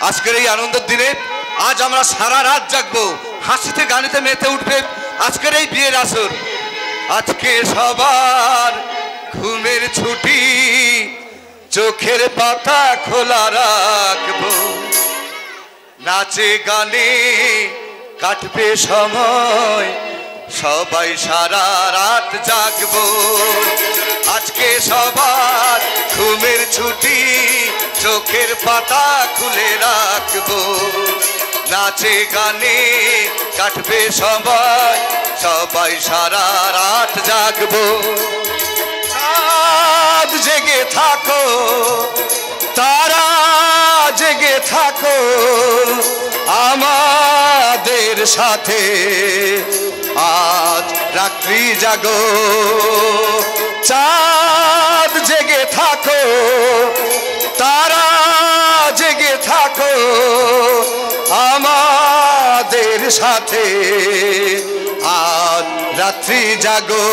আজকের এই আনন্দের দিনে আজ আমরা সারা রাত জাগবো, হাসিতে গানিতে মেতে উঠবে আজকের এই বিয়ের আসর। আজকে সবার ঘুমের ছুটি, চোখের পাতা খোলা রাখবো, নাচে গানে কাটবে সময়, সবাই সারা রাত জাগবো। আজকে সবার ঘুমের ছুটি, চোখের পাতা খুলে রাখবো, নাচে গানে কাটবে সময়, সবাই সারা রাত জাগবো। রাত জেগে থাকো, তারা জেগে থাকো আমাদের সাথে, আজ রাত্রি জাগো। চাঁদ জেগে থাকো, তারা জেগে থাকো আমাদের সাথে, আজ রাত্রি জাগো।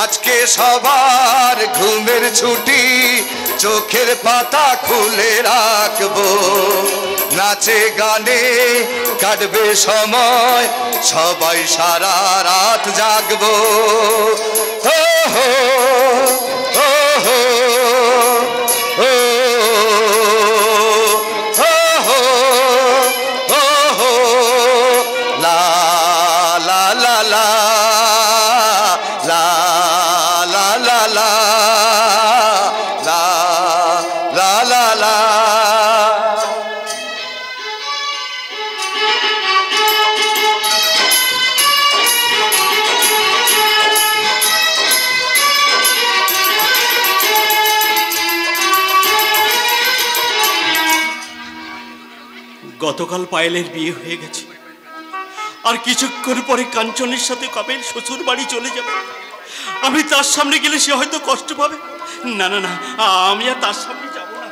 আজকে সবার ঘুমের ছুটি, চোখের পাতা খুলে রাখবো, নাচে গানে কাটবে সময়, সবাই সারা রাত জাগবো। হো হো হো হো হো হো হো হো লা লা লা লা লা লা লা লা লা লা লা। গতকাল পায়েলের বিয়ে হয়ে গেছে, আর কিছুক্ষণ পরে কাঞ্চনের সাথে কবেল শ্বশুর বাড়ি চলে যাবে। আমি তার সামনে গেলে সে হয়তো কষ্ট পাবে। না না না, আমি আর তার সামনে যাব না।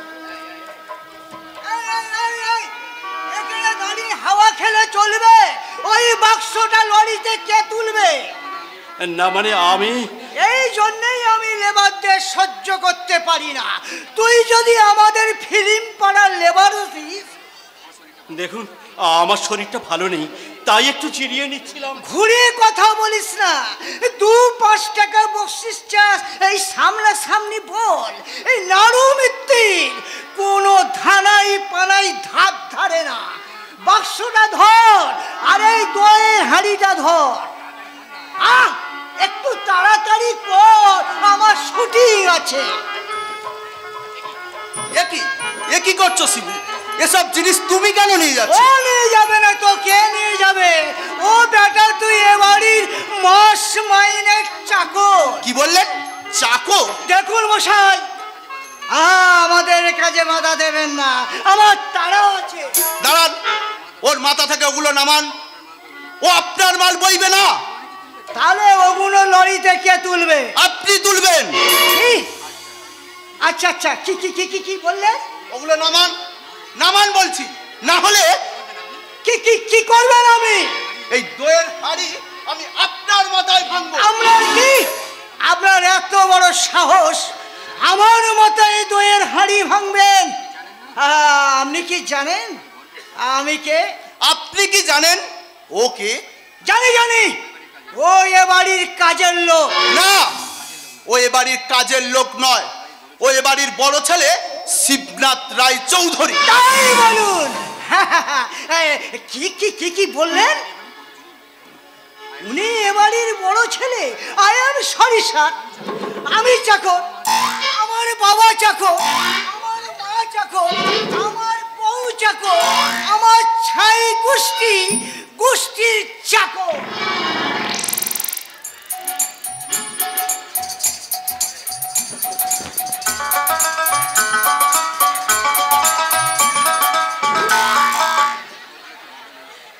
হাওয়া খেলে চলবে? ওই বাক্সটা লরিতে কে তুলবে? না মানে আমি এই জন্যই আমি লেবারদের সহ্য করতে পারি না। তুই যদি আমাদের ফিল্ম পাড়ার লেবার হতিস। দেখুন, আমার শরীরটা ভালো নেই, তাই একটু চিরিয়ে নিচ্ছিলাম। ঘুরিয়ে কথা বলিস না। 2-5 টাকা বকশিস চাস, এই সামনাসামনি বল। এই নাড়ু মিত্তির কোনো ধানাই পানাই ধার ধারে না। বাক্সটা ধর আর এই দইয়ের হাঁড়িটা ধর। একটু তাড়াতাড়ি কর, আমার শুটিং আছে। এ কি করছো শিবু? এসব জিনিস তুমি কেন নিয়ে যাচ্ছ? ও নিয়ে যাবে না তো কে নিয়ে যাবে? ও বেটা তুই এ বাড়ির মাস মাইনের চাকর। কি বললেন? চাকর? দেখুন মশাই, আমাদের কাজে বাধা দেবেন না, আমার তাড়া আছে। দাঁড়ান, ওর মাথা থেকে ওগুলো নামান। ও আপনার মাল বইবে না। তাহলে ওগুলো লরিতে কে তুলবে? আপনি তুলবেন। আচ্ছা আচ্ছা, কি কি কি কি কি বললেন? ওগুলো নামান, নামান বলছি, না হলে কি কি কি করবেন? আমি এই দইয়ের হাঁড়ি আমি আপনার মাথায় ভাঙবো। আমরা কি? আপনার এত বড় সাহস আমার মাথায় দইয়ের হাঁড়ি ভাঙবেন? আপনি কি জানেন আমি কে? আপনি কি জানেন ও কে? জানি জানি, ও এ বাড়ির কাজের লোক। না, ও এ বাড়ির কাজের লোক নয়, ও এ বাড়ির বড় ছেলে শিবনাথ রায় চৌধুরী। তাই বলুন। কি কি কি কি বললেন? উনি এ বাড়ির বড় ছেলে? আই এম সরি স্যার, আমি চাকর, আমার বাবা চাকর, আমার মা চাকর, আমার বউ চাকর, আমার ছাই গোষ্ঠীর চাকর।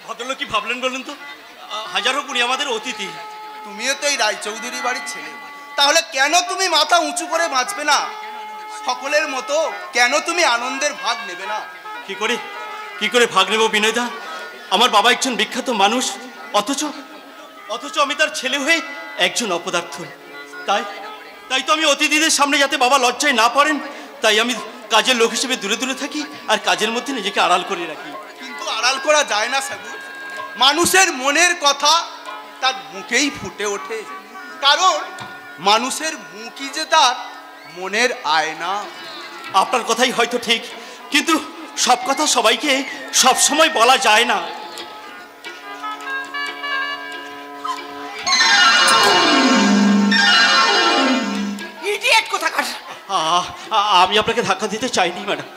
ভদ্রলোক কি ভাবলেন বলুন তো? হাজারো কুড়ি আমাদের অতিথি। তুমিও তো এই রায়চৌধুরী বাড়ির ছেলে, তাহলে কেন তুমি মাথা উঁচু করে বাঁচবে না? সকলের মতো কেন তুমি আনন্দের ভাগ নেবে না? কি করে ভাগ নেব বিনয়দা? আমার বাবা একজন বিখ্যাত মানুষ, অথচ আমি তার ছেলে হয়ে একজন অপদার্থ। তাই তো আমি অতিথিদের সামনে যাতে বাবা লজ্জায় না পড়েন, তাই আমি কাজের লোক হিসেবে দূরে দূরে থাকি আর কাজের মধ্যে নিজেকে আড়াল করে রাখি। কিন্তু আড়াল করা যায় না সাবু, মানুষের মনের কথা তার মুখেই ফুটে ওঠে, কারণ মানুষের মুখই যে তার মনের আয়না। আপনার কথাই হয়তো ঠিক, কিন্তু সব কথা সবাইকে সব সময় বলা যায় না। ইডিয়েট কোথাকার! আমি আপনাকে ধাক্কা দিতে চাইনি ম্যাডাম,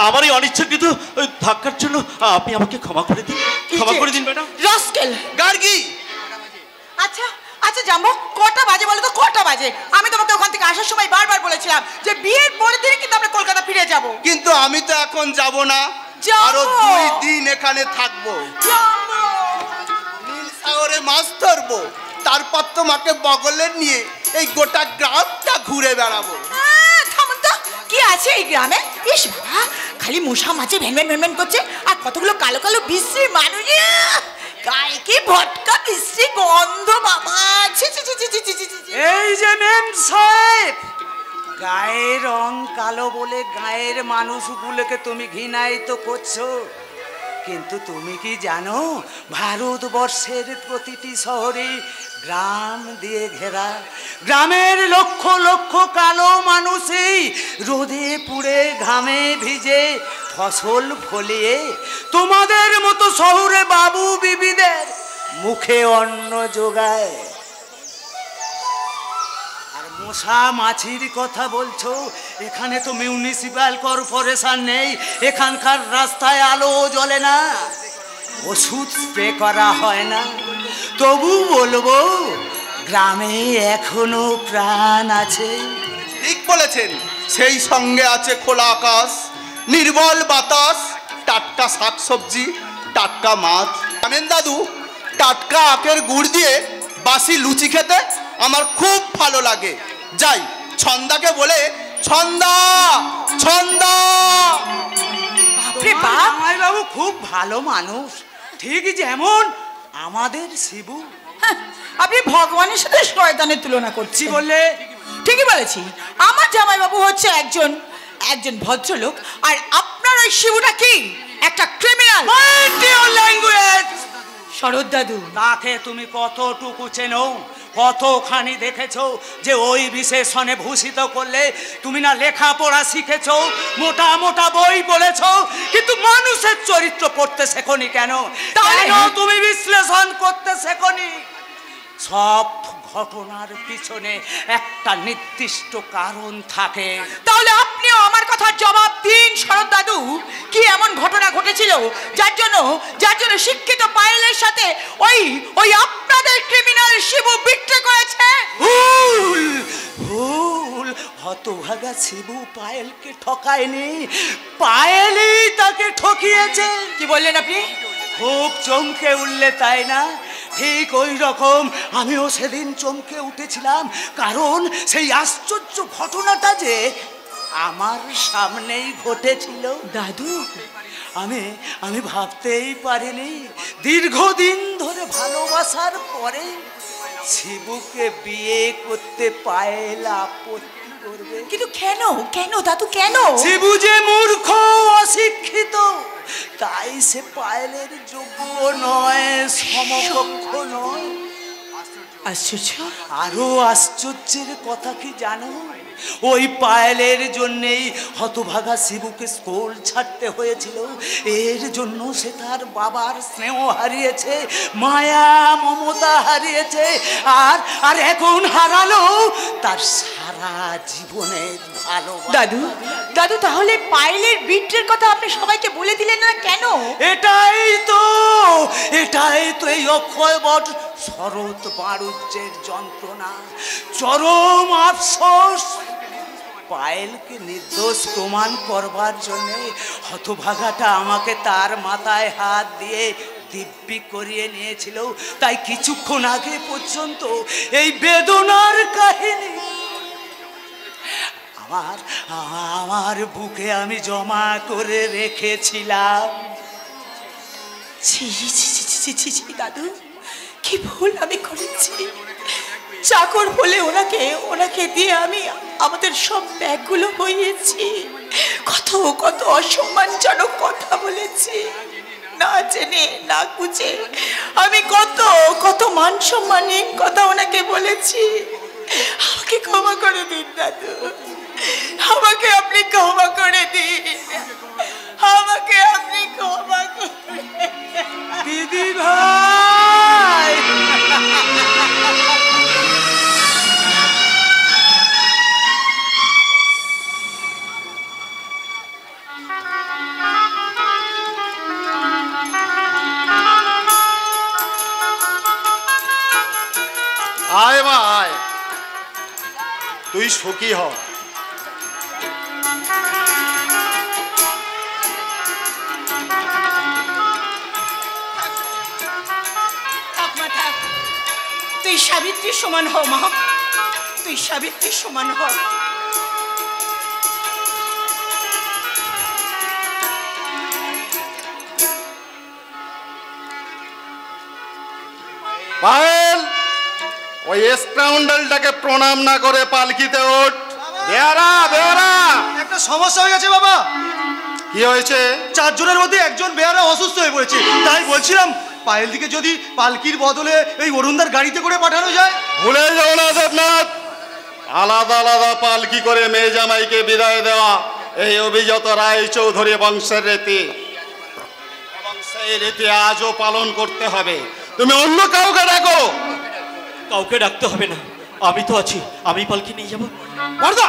আমার এই অনিচ্ছাকৃত ধাক্কার জন্য আপনি আমাকে ক্ষমা করে দিন, ক্ষমা করে দিন ম্যাডাম। রাস্কেল! গার্গী, আচ্ছা আচ্ছা জাম্বো, কটা বাজে বলো তো, কটা বাজে? আমি তোমাকে ওখান থেকে আসার সময় বারবার বলেছিলাম যে বিয়ের পরের দিন কিন্তু আমরা কলকাতা ফিরে যাব। কিন্তু আমি তো এখন যাব না, যাবো। আরো 2 দিন এখানে থাকবো। নীল সাগরে মাছ ধরবো, তারপর তোমাকে বগলে নিয়ে এই গোটা গ্রামটা ঘুরে বেড়াবো। থামুন তো, কি আছে এই গ্রামে? ইস বাবা, খালি মশা মাছি ভ্যান ভ্যান করছে, আর কতগুলো কালো কালো বিশ্রী মানুষ, গায়ে কি ভটকা বিশ্রী গন্ধ বাবা। ছি ছি ছি ছি ছি ছি ছি ছি। এই যে মেম সাহেব, গায়ের রং কালো বলে গায়ের মানুষগুলোকে তুমি ঘৃণাই তো করছো, কিন্তু তুমি কি জানো ভারতবর্ষের প্রতিটি শহরে গ্রাম দিয়ে ঘেরা, গ্রামের লক্ষ লক্ষ কালো মানুষই রোদে পুড়ে ঘামে ভিজে ফসল ফলিয়ে তোমাদের মতো শহরে বাবু বিবিদের মুখে অন্ন যোগায়। আর মশা মাছির কথা বলছো, এখানে তো মিউনিসিপ্যাল কর্পোরেশন নেই, এখানকার রাস্তায় আলো জ্বলে না, ওষুধ স্প্রে করা হয় না, তবু বলবো গ্রামে এখনো প্রাণ আছে। ঠিক বলেছেন, সেই সঙ্গে আছে খোলা আকাশ, নির্মল বাতাস, টাটকা শাকসবজি, টাটকা মাছ। জানেন দাদু, টাটকা আখের গুড় দিয়ে বাসি লুচি খেতে আমার খুব ভালো লাগে। যাই ছন্দাকে বলে, ছন্দা ছন্দা। বাপরে বাপ, আমার বাবু খুব ভালো মানুষ, ঠিক যেমন আমাদের শিবু। হ্যাঁ, আপনি ভগবানের সাথে শয়তানের তুলনা কি করছি বললে? ঠিকই বলেছি, আমার জামাইবাবু হচ্ছে একজন ভদ্রলোক, আর আপনার ওই শিবুটা কি একটা ক্রিমিনাল। ল্যাঙ্গুয়েজ। শরৎ দাদু, তাকে তুমি কতটুকু চেনো, কতখানি দেখেছো যে ওই বিশেষণে ভূষিত করলে? তুমি না লেখাপড়া শিখেছো, মোটা মোটা বই পড়েছো, কিন্তু মানুষের চরিত্র পড়তে শেখনি কেন? তাহলে কেন তুমি বিশ্লেষণ করতে শেখনি? সব ঘটনার পিছনে একটা নির্দিষ্ট কারণ থাকে। তাহলে আপনিও আমার কথার জবাব দিন শরৎ দাদু, কি এমন ঘটনা ঘটেছিল যার জন্য শিক্ষিত পায়েলের সাথে ওই আপনাদের ক্রিমিনাল শিবু বিট্রে করেছে? ভুল ভুল, হতভাগা শিবু পায়েলকে ঠকায়নি, পায়েলই তাকে ঠকিয়েছে। কি বললেন আপনি? খুব চমকে উঠলে তাই না? ঠিক ওই রকম আমিও সেদিন চমকে উঠেছিলাম, কারণ সেই আশ্চর্য ঘটনাটা যে আমার সামনেই ঘটেছিল। দাদু, আমি ভাবতেই পারিনি দীর্ঘদিন ধরে ভালোবাসার পরে শিবুকে বিয়ে করতে পায়েল আপত্তি করবে। কিন্তু কেন কেন দাদু, কেন? শিবু যে মূর্খ, অশিক্ষিত, তাই সে পায়েলের যোগ্য নয়, সমকক্ষ নয়। আশ্চর্য। আরো আশ্চর্যের কথা কি জানো? ওই পায়েলের জন্যেই হতভাগা শিবুকে স্কুল ছাড়তে হয়েছিল। এর জন্য সে তার বাবার স্নেহ হারিয়েছে, মায়া মমতা হারিয়েছে, আর এখন হারালো তার সারা জীবনের ভালোবাসা। দাদু দাদু, তাহলে পায়েলের বিট্রের কথা আপনি সবাইকে বলে দিলেন না কেন? এটাই তো এই অক্ষয় বট শরৎ বাণিজ্যের যন্ত্রণা, চরম আফসোস। পায়েলকে নির্দোষ প্রমাণ করবার জন্য হতভাগাটা আমাকে তার মাথায় হাত দিয়ে দিব্যি করিয়ে নিয়েছিল, তাই কিছুক্ষণ আগে পর্যন্ত এই বেদনার কাহিনী আমার বুকে আমি জমা করে রেখেছিলাম। ছি ছি ছি ছি ছি ছি দাদু, কি ভুল আমি করেছি। চাকর বলে ওনাকে দিয়ে আমি আমাদের সব ব্যাগগুলো বইয়েছি। কত কত অসম্মানজনক কথা বলেছি, না জেনে না বুঝে আমি কত কত মান সম্মানের কথা ওনাকে বলেছি। আমাকে ক্ষমা করে দিন দাদু, আমাকে আপনি ক্ষমা করে দিন, আমাকে আপনি ক্ষমা করে দিদি ভাই। আয় মা আয়, তুই সুখী হ। তুই সাবিত্রীর সমান হ মা, তুই সাবিত্রীর সমান হ। পায়েল, ওই স্কাউন্ডালটাকে প্রণাম না করে পালকিতে ওঠ। বেয়ারা বেয়ারা, একটা সমস্যা হয়ে গেছে বাবা। কি হয়েছে? 4 জনের মধ্যে একজন বেয়ারা অসুস্থ হয়ে পড়েছে, তাই বলছিলাম পায়েল দিকে যদি পালকির বদলে এই অরুণদার গাড়িতে করে পাঠানো যায়। ভুলে যাও না দেবনাথ, আলাদা আলাদা পালকি করে মেয়ে জামাইকে বিদায় দেওয়া এই অভিজাত রায় চৌধুরী বংশের রীতি, এবং সেই রীতি আজও পালন করতে হবে। তুমি অন্য কাউকে ডাকো। কাউকে ডাকতে হবে না, আমি তো আছি, আমি পালকি নিয়ে যাবো। বর্দা,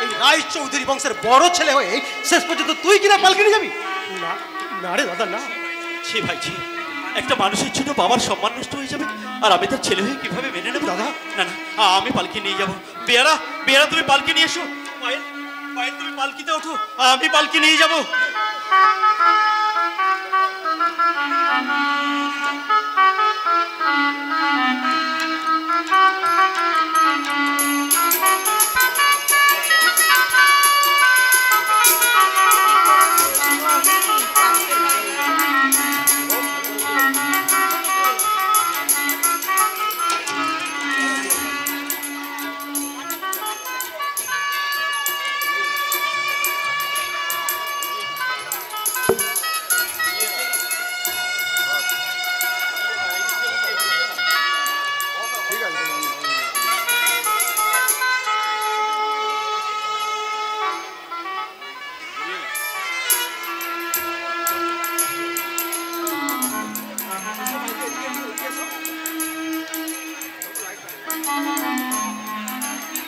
এই রায় চৌধুরী বংশের বড় ছেলে হয়ে শেষ পর্যন্ত তুই কিনা পালকি নিয়ে যাবি? না না রে দাদা না। ছি ভাই ছি, একটা মানুষের জন্য বাবার সম্মান নষ্ট হয়ে যাবে, আর আমি তার ছেলে হয়ে কিভাবে মেনে নেব? দাদা, না না, আমি পালকি নিয়ে যাবো। বেয়ারা বেয়ারা, তুমি পালকি নিয়ে এসো। পায়েল পায়েল, তুমি পালকিতে ওঠো, আমি পালকি নিয়ে যাবো।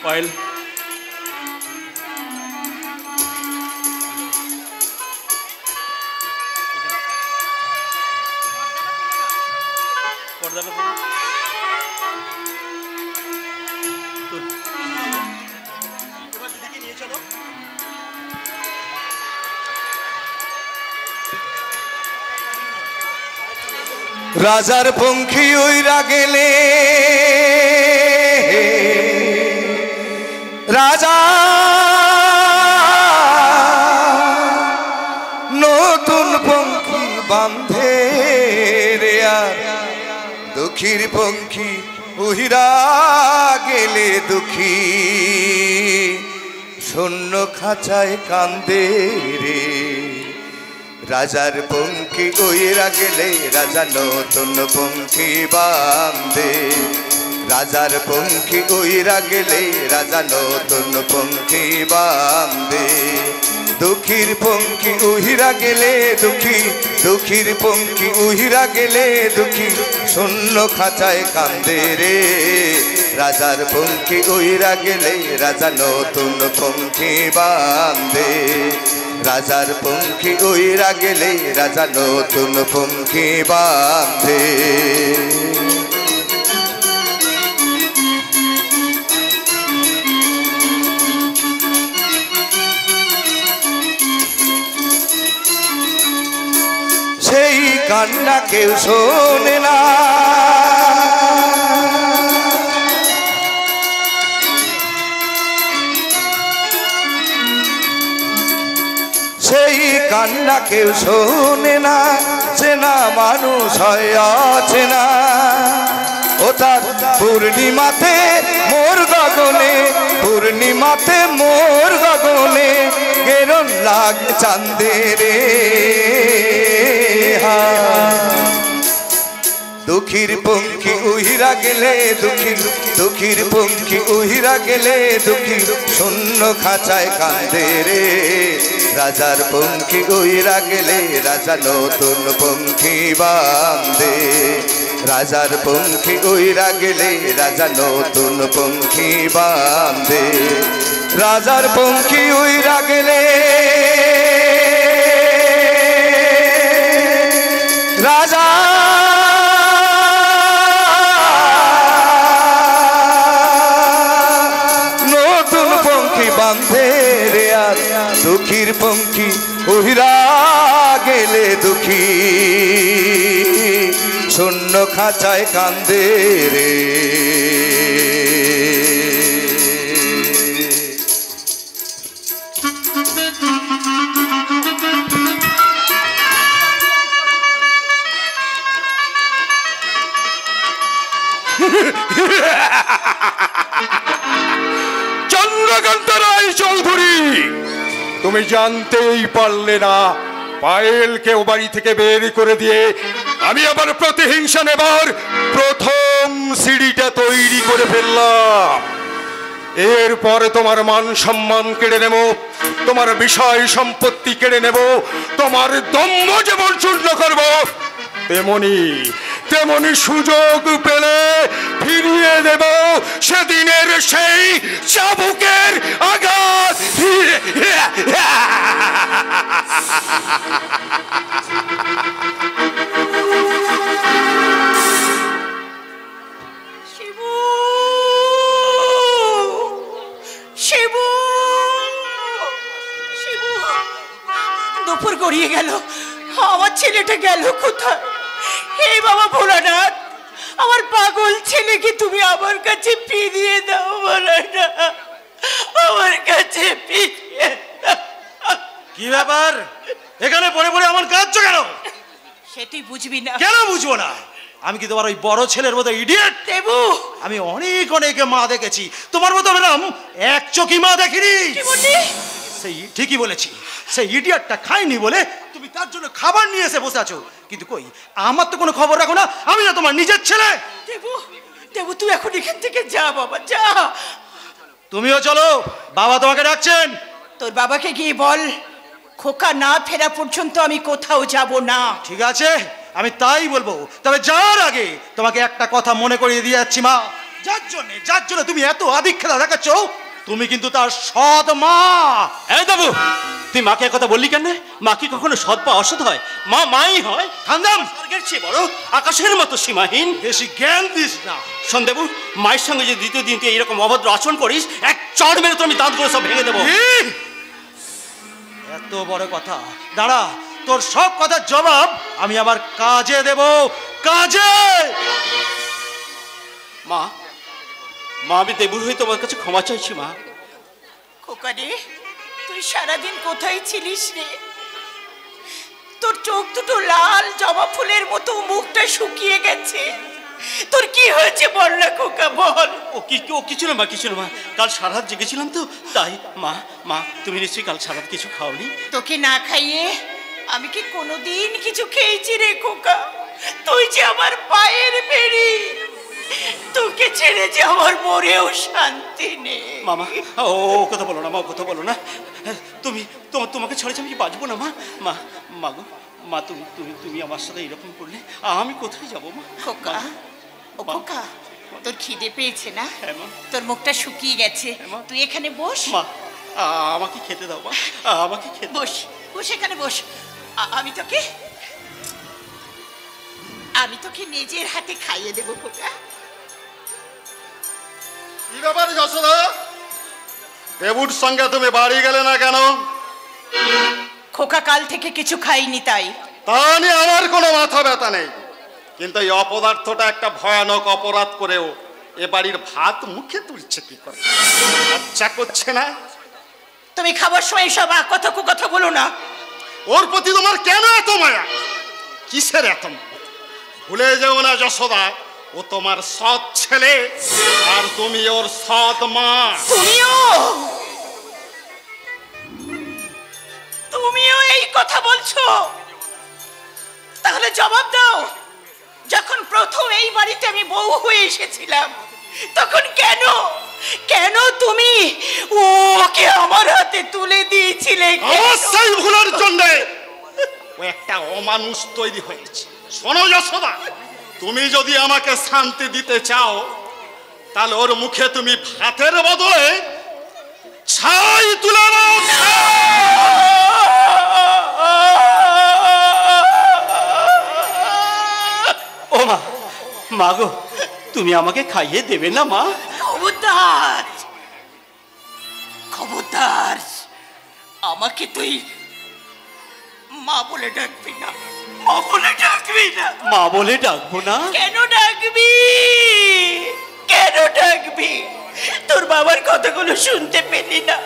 পায়েল, পর্দাটা এবার দিদিকে নিয়ে চলো। রাজার পঙ্খী উইরা গেলে রাজা নতুন পঙ্খী বাঁধে রে, আর দুঃখীর পঙ্খী উহিরা গেলে দুঃখী শূন্য খাঁচায় কান্দে রে। রাজার পঙ্খী উইরা গেলে রাজা নতুন পঙ্খী বাঁধে, রাজার পঙ্খী উইরা গেলে রাজা নতুন পঙ্খী বাঁধে। দুঃখীর পঙ্খী উহিরা গেলে দুঃখী, দুঃখীর পঙ্খী উহিরা গেলে দুঃখী শূন্য খাঁচায় কান্দে রে। রাজার পঙ্খী উইরা গেলে রাজা নতুন পঙ্খী বাঁধে, রাজার পঙ্খী উইরা গেলে রাজা নতুন পঙ্খী বাঁধে। সেই কান্না কেউ শোনে না, সেই কান্না কেউ শোনে না, চেনা মানুষ হয় অচেনা। ও তার পূর্ণিমাতে মোর গগনে, পূর্ণিমাতে মোর গগনে গেরন লাগে চাঁদেরে দুঃখীর পঙ্খী উহিরা গেলে দুঃখীর পঙ্খী উহিরা গেলে দুঃখী শূন্য খাঁচায় কান্দে রে রাজার পঙ্খী উহিরা গেলে রাজা নতুন পঙ্খী বাঁধে রাজার পঙ্খী উহিরা গেলে রাজা নতুন পঙ্খী বাঁধে রাজার পঙ্খী উহিরা গেলে রাজা বাঁধে রে আর দুঃখীর পঙ্খী উহিরা গেলে দুঃখী শূন্য খাঁচায় কান্দে রে চন্দ্রকান্ত রায় চৌধুরী, তুমি জানতেই পারলে না পায়েলকে ও বাড়ি থেকে বের করে দিয়ে আমি আবার প্রতিহিংসা নেবার প্রথম সিঁড়িটা তৈরি করে ফেললাম। এরপরে তোমার মান সম্মান কেড়ে নেব, তোমার বিষয় সম্পত্তি কেড়ে নেব, তোমার দম্ভ যেমন চূর্ণ করব, তেমনি সুযোগ পেলে ফিরিয়ে দেব সেদিনের সেই চাবুকের আঘাত। দুপুর গড়িয়ে গেল, আমার ছেলেটা গেল কোথায়? হে বাবা ভোলানাথ, আমার পাগল ছেলেকে তুমি আমার কাছে ফিরিয়ে দাও ভোলানাথ, আমার কাছে ফিরিয়ে দাও। কি ব্যাপার, এখানে পড়ে পড়ে আমার কাঁদছো কেন? সে তুই বুঝবি না। কেন বুঝবো না? আমি কি তোমার ওই বড় ছেলের মতো ইডিয়েট? দেবু, আমি অনেক মা দেখেছি, তোমার মতো ম্যাডাম এক চোখি মা দেখিনি। সেই ঠিকই বলেছি, সেই ইডিয়েটটা খাইনি বলে তুমি তার জন্য খাবার নিয়ে এসে বসে আছো, কিন্তু কই আমার তো কোনো খবর রাখো না। আমি না তোমার নিজের ছেলে? দেবু, দেবু তুই এখন এখান থেকে যা বাবা, যা। তুমিও চলো, বাবা তোমাকে ডাকছেন। তোর বাবাকে গিয়ে বল খোকা না ফেরা পর্যন্ত আমি কোথাও যাব না। ঠিক আছে, আমি তাই বলবো। তবে যাওয়ার আগে তোমাকে একটা কথা মনে করিয়ে দিয়ে যাচ্ছি মা, যার জন্য তুমি এত আদিক্ষেতা দেখাচ্ছ, তুমি কিন্তু তার সৎ মা। এই দেবু, তুই মাকে কথা বললি কেন? মা কি কখনো সৎ বা অসৎ হয়? মা মাই হয়। থামদাম, স্বর্গের চেয়ে বড়, আকাশের মতো সীমাহীন। বেশি জ্ঞান দিস না। শোন দেবু, মায়ের সঙ্গে যে দ্বিতীয় দিন তুই এইরকম অভদ্র আচরণ করিস, এক চড় মেরে তো আমি দাঁতগুলো সব ভেঙে দেবো। এত বড় কথা, দাঁড়া, তোর সব কথার জবাব আমি আমার কাজে দেব, কাজে। মা, মা আমি দেবুর হয়ে তোমার কাছে ক্ষমা চাইছি মা। খোকা রে, তুই সারাদিন কোথায় ছিলিস রে? তোর চোখ দুটো লাল জবা ফুলের মতো, মুখটা শুকিয়ে গেছে। তোর কি হয়েছে বল না খোকা, বল। ও কিছু না মা, কিছু না মা, কাল সারা রাত জেগেছিলাম তো তাই। মা তুমি নিশ্চয়ই কাল সারা রাত কিছু খাওনি? তোকে না খাইয়ে আমি কি কোনোদিন কিছু খেয়েছি রে খোকা? তুই যে আমার পায়ের বেড়ি, তোকে ছেড়ে যে আমার মরেও শান্তি নেই। মামা ও কথা বলো না মা, কথা বলো না। তোমাকে ছাড়া আমি কি বাঁচবো না মা? মা গো মা, তুমি আমার সাথে এরকম করলে আমি কোথায় যাবো মা? খোকা, ও খোকা, তোর খিদে পেয়েছে না? হ্যাঁ মা। তোর মুখটা শুকিয়ে গেছে, তুই এখানে বস। মা আমাকে খেতে দাও মা, আমাকে খেতে। বস, বস এখানে বস। আমি তোকে নিজের হাতে খাইয়ে দেবো খোকা। কি ব্যাপার যশোদা, দেবুর সঙ্গে তুমি বাড়ি গেলে না কেন? খোকা কাল থেকে কিছু খাইনি তাই। তা নিয়ে আমার কোনো মাথা ব্যথা নেই, কিন্তু এই অপদার্থটা একটা ভয়ানক অপরাধ করেও এ বাড়ির ভাত মুখে তুলছে কি করে? আচ্ছা করছে না? তুমি খাবার সময় সব কথা বলো না। ওর প্রতি তোমার কেন এত মায়া? কিসের এত মায়া? ভুলে যেও না যশোদা, ও তোমার সৎ ছেলে আর তুমি ওর সৎ মা। তুমিও তুমিও এই কথা বলছো? তাহলে জবাব দাও, যখন প্রথম এই বাড়িতে আমি বউ হয়ে এসেছিলাম তখন কেন কেন তুমি ওকে আমার হাতে তুলে দিয়েছিলে? অবশ্যই ভুলের জন্য ও একটা অমানুষ তৈরি হয়েছে। শোনো যশোদা, তুমি যদি আমাকে শান্তি দিতে চাও তাহলে ওর মুখে তুমি ভাতের বদলে ছাই তুলে নাও। ও মা, মা গো, তুমি আমাকে খাইয়ে দেবে না মা? খবরদার, খবরদার, আমাকে তুই মা বলে ডাকবি না, মা বলে ডাকবি না। মা বলে ডাকবো না? কেন ডাকবি, কেন ডাকবি? তোর বাবার কথাগুলো শুনতে পেলি না,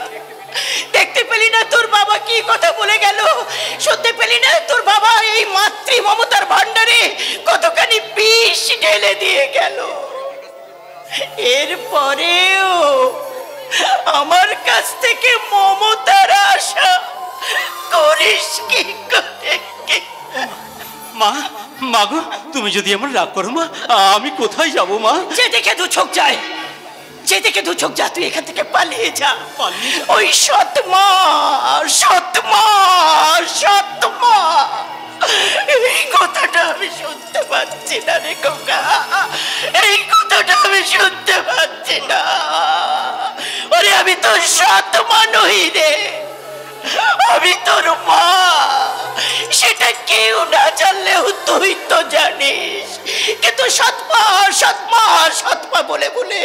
দেখতে পেলি না তোর বাবা কি কথা বলে গেল? শুনতে পেলি না তোর বাবা এই মাতৃ মমতার ভান্ডারে কতখানি বিষ ঢেলে দিয়ে গেল? এরপরেও আমার কাছ থেকে মমতার আশা করিস কি করে? মা, মা গো, তুমি যদি এমন রাগ করো মা, আমি কোথায় যাব মা? যে দেখে দু চোখ যায়, যে দেখে দু চোখ যা, তুই এখান থেকে পালিয়ে যা। ওই সৎমা, সৎমা, সৎমা, এই কথাটা আমি শুনতে পাচ্ছি না রে খোকা, এই কথাটা আমি শুনতে পাচ্ছি না। ওরে আমি তোর সৎমা নই রে, আমি তোর মা, সেটা কেউ না জানলেও তুই তো জানিস। কিন্তু সৎমা, সৎমা, সৎমা বলে বলে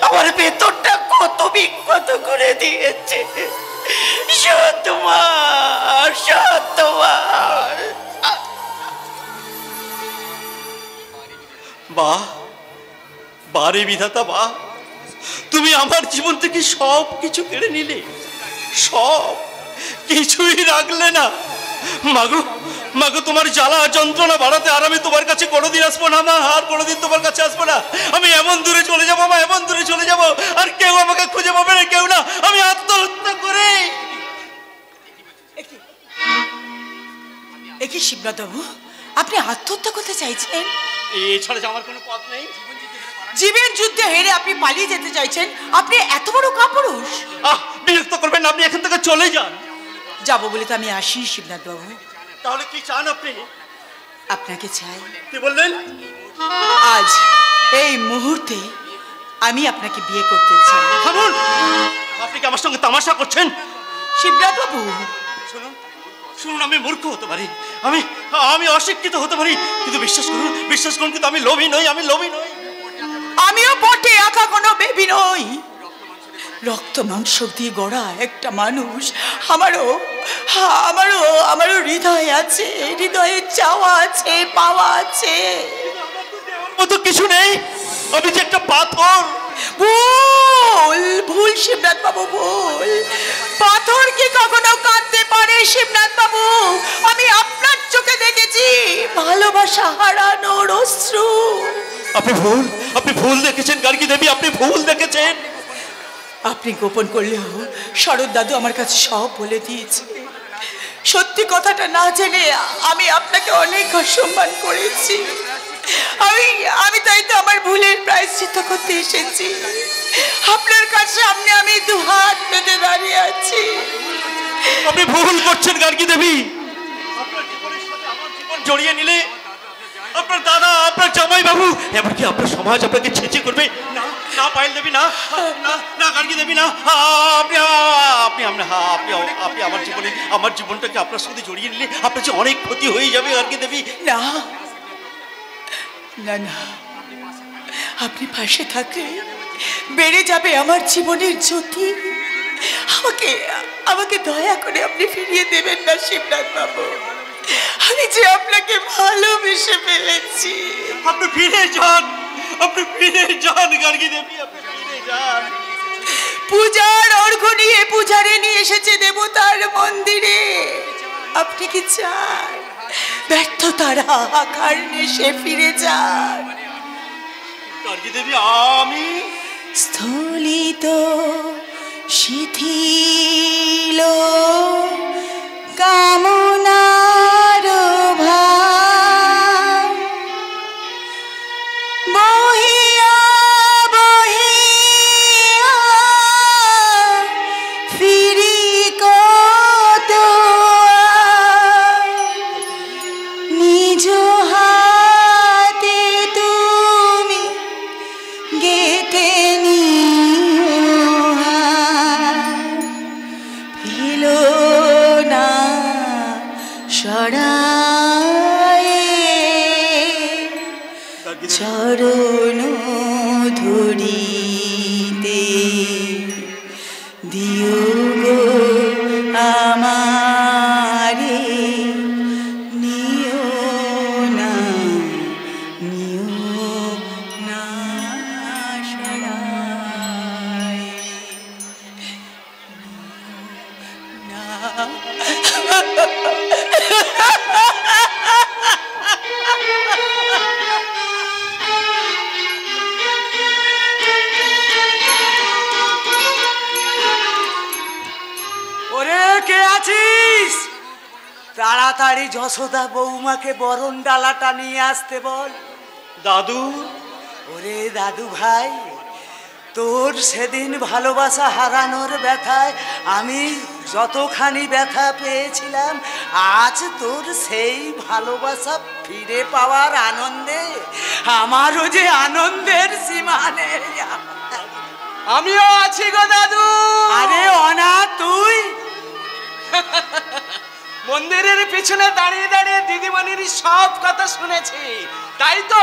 আমার ভেতরটা কত বিক্ষত করে দিয়েছে। সৎমা, সৎমা। বাহ, বারে বিধাতা বাহ, তুমি আমার জীবন থেকে সব কিছু কেড়ে নিলে, সব কিছুই রাখলে না। মাগো, মাগো, তোমার জ্বালা যন্ত্রণা বাড়াতে আর আমি তোমার কাছে কোনোদিন আসবো না মা, আর কোনোদিন তোমার কাছে আসবো না। আমি এমন দূরে চলে যাবো মা, এমন দূরে চলে যাবো, আর কেউ আমাকে খুঁজে পাবে না, কেউ না। আমি আত্মহত্যা করে। একি শিবনাথ বাবু, আপনি আত্মহত্যা করতে চাইছেন? এছাড়া আমার কোনো পথ নেই। জীবন যুদ্ধে হেরে আপনি পালিয়ে যেতে চাইছেন? আপনি এত বড় কাপুরুষ? বিরক্ত করবেন না, আপনি এখান থেকে চলে যান। যাবো বলে তো আমি আসি শিবনাথ বাবু। তাহলে কি চান আপনি? আপনাকে চাই। কি বললেন? আজ এই মুহূর্তে আমি আপনাকে বিয়ে করতে চাই। থামুন, আপনি কি আমার সঙ্গে তামাশা করছেন? শিবনাথ বাবু শুনুন, শুনুন, আমি মূর্খ হতে পারি, আমি অশিক্ষিত হতে পারি, কিন্তু বিশ্বাস করুন, বিশ্বাস করুন, কিন্তু আমি লোভী নই, আমি লোভী নই। আমিও বটে একা কোনো বেবি নই। রক্ত মাংস দিয়ে গড়া একটা মানুষ। আমারও আমারও আমারও হৃদয় আছে, হৃদয়ে চাওয়া আছে, পাওয়া আছে। মতো কিছু নেই, আমি যে একটা পাথর। ভুল, ভুল শিবনাথ বাবু, ভুল। পাথর কি কখনো কাঁদতে পারে শিবনাথ বাবু? আমি আপনার চোখে দেখেছি ভালোবাসা হারানোর অশ্রু। আপনি ভুল দেখেছেন গার্গী দেবী, আপনি ভুল দেখেছেন। আপনি গোপন করলেও শরৎ দাদু আমার কাছে সব বলে দিয়েছে। সত্যি কথাটা না জেনে আমি আপনাকে অনেক অসম্মান করেছি। আমি তাই তো আমার ভুলের প্রায়শ্চিত্ত করতে এসেছি। আপনার কাছে সামনে আমি দুহাত পেতে দাঁড়িয়ে আছি। আপনি ভুল করছেন গার্গী দেবী। আপনার জীবনের সাথে আমার জীবন জড়িয়ে নিলে আপনার দাদা, আপনার জামাই বাবু, এমনকি আপনার সমাজ আপনাকে ছেঁচে করবে। না না পায়েল দেবী, না না গার্গী দেবী, না। আপনি আপনি আপনি আমার জীবনটাকে আপনার সাথে জড়িয়ে নিলে আপনার যে অনেক ক্ষতি হয়ে যাবে গার্গী দেবী। না না না, আপনি পাশে থাকলে বেড়ে যাবে আমার জীবনের জ্যোতি। আমাকে দয়া করে আপনি ফিরিয়ে দেবেন না শিবনাথ বাবু। আমি যে আপনাকে ভালোবেসে ফেলেছি। আপনি ফিরে যান, আপনি ফিরে যান গার্গী দেবী, আপনি ফিরে যান। পূজার অর্ঘ্য নিয়ে পূজারে নিয়ে এসেছে দেবতার মন্দিরে। আপনি কি চান ব্যর্থতার হাহাকার নেশে ফিরে যান? গার্গী দেবী, আমি স্থলিত শিথিল কামনার ভার বহিয়া বহিয়া ফিরি কত নিজ হাতে তুমি গেতে ফিলো না সরায়ে চরণ ধরিতে দিও গো আমারে নিও না সরায়ে ওরে কে আছিস? তাড়াতাড়ি যশোদা বৌমাকে বরণ ডালাটা নিয়ে আসতে বল। দাদু, ওরে দাদু ভাই, তোর সেদিন ভালোবাসা হারানোর ব্যথায় আমি যতখানি ব্যথা পেয়েছিলাম, আজ তোর সেই ভালোবাসা ফিরে পাওয়ার আনন্দে আমারও যে আনন্দের সীমা নেই। আমিও আছি গো দাদু। আরে অনাথ তুই? মন্দিরের পিছনে দাঁড়িয়ে দাঁড়িয়ে দিদিমণির সব কথা শুনেছি, তাই তো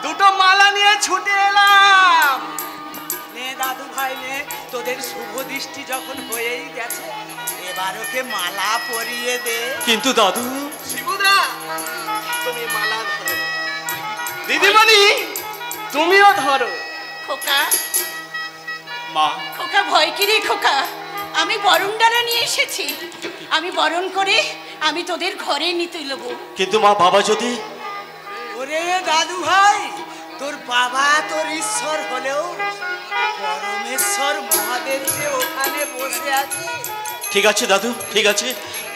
দুটো মালা নিয়ে ছুটে এলাম। নে দাদু ভাই নে, তোদের শুভ দৃষ্টি যখন হয়েই গেছে, এবার ওকে মালা পরিয়ে দে। কিন্তু দাদু, শিবুদা তুমি মালা ধরো, দিদিমণি তুমিও ধরো। খোকা, মা, খোকা ভয় কি রে খোকা? আমি বরণ ডালা নিয়ে এসেছি, আমি বরণ করে আমি তোদের ঘরে নিতে নেব। কিন্তু মা, বাবা যদি? ওরে দাদু ভাই, তোর বাবা তোর ঈশ্বর হলেও পরমেশ্বর মহাদেব যে ওখানে বসে আছে। ঠিক আছে দাদু, ঠিক আছে।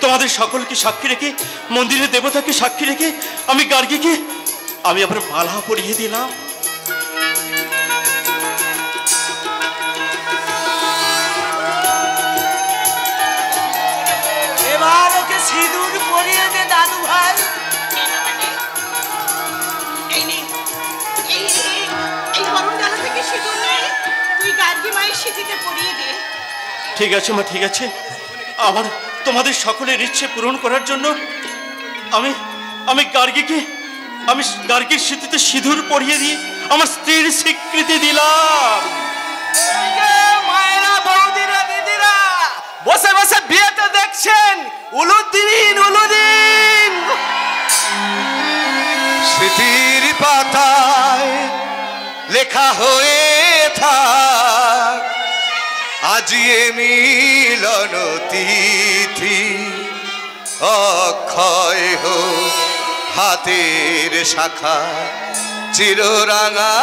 তোমাদের সকলকে সাক্ষী রেখে, মন্দিরের দেবতাকে সাক্ষী রেখে আমি গার্গীকে আমি আবার মালা পরিয়ে দিলাম। এবার ওকে সিঁদুর পরিয়ে দে দাদু ভাই। এই বরণ ডালা থেকে সিঁদুর নে, তুই গার্গী মায়ের সিঁথিতে পরিয়ে দে। ঠিক আছে মা, ঠিক আছে। আমার তোমাদের সকলের ইচ্ছে পূরণ করার জন্য আমি আমি গার্গীর স্মৃতিতে সিঁদুর পরিয়ে দিয়ে আমার স্ত্রীর স্বীকৃতি দিলাম। মায়েরা, বৌদিরা, দিদিরা বসে বসে বিয়েতে দেখছেন, উলুদ্দিন উলুদ্দিন। স্মৃতির পাতায় লেখা হয়ে থাক আজি এ মিলন তিথি, অক্ষয় হোক হাতের শাখা, চিররাঙা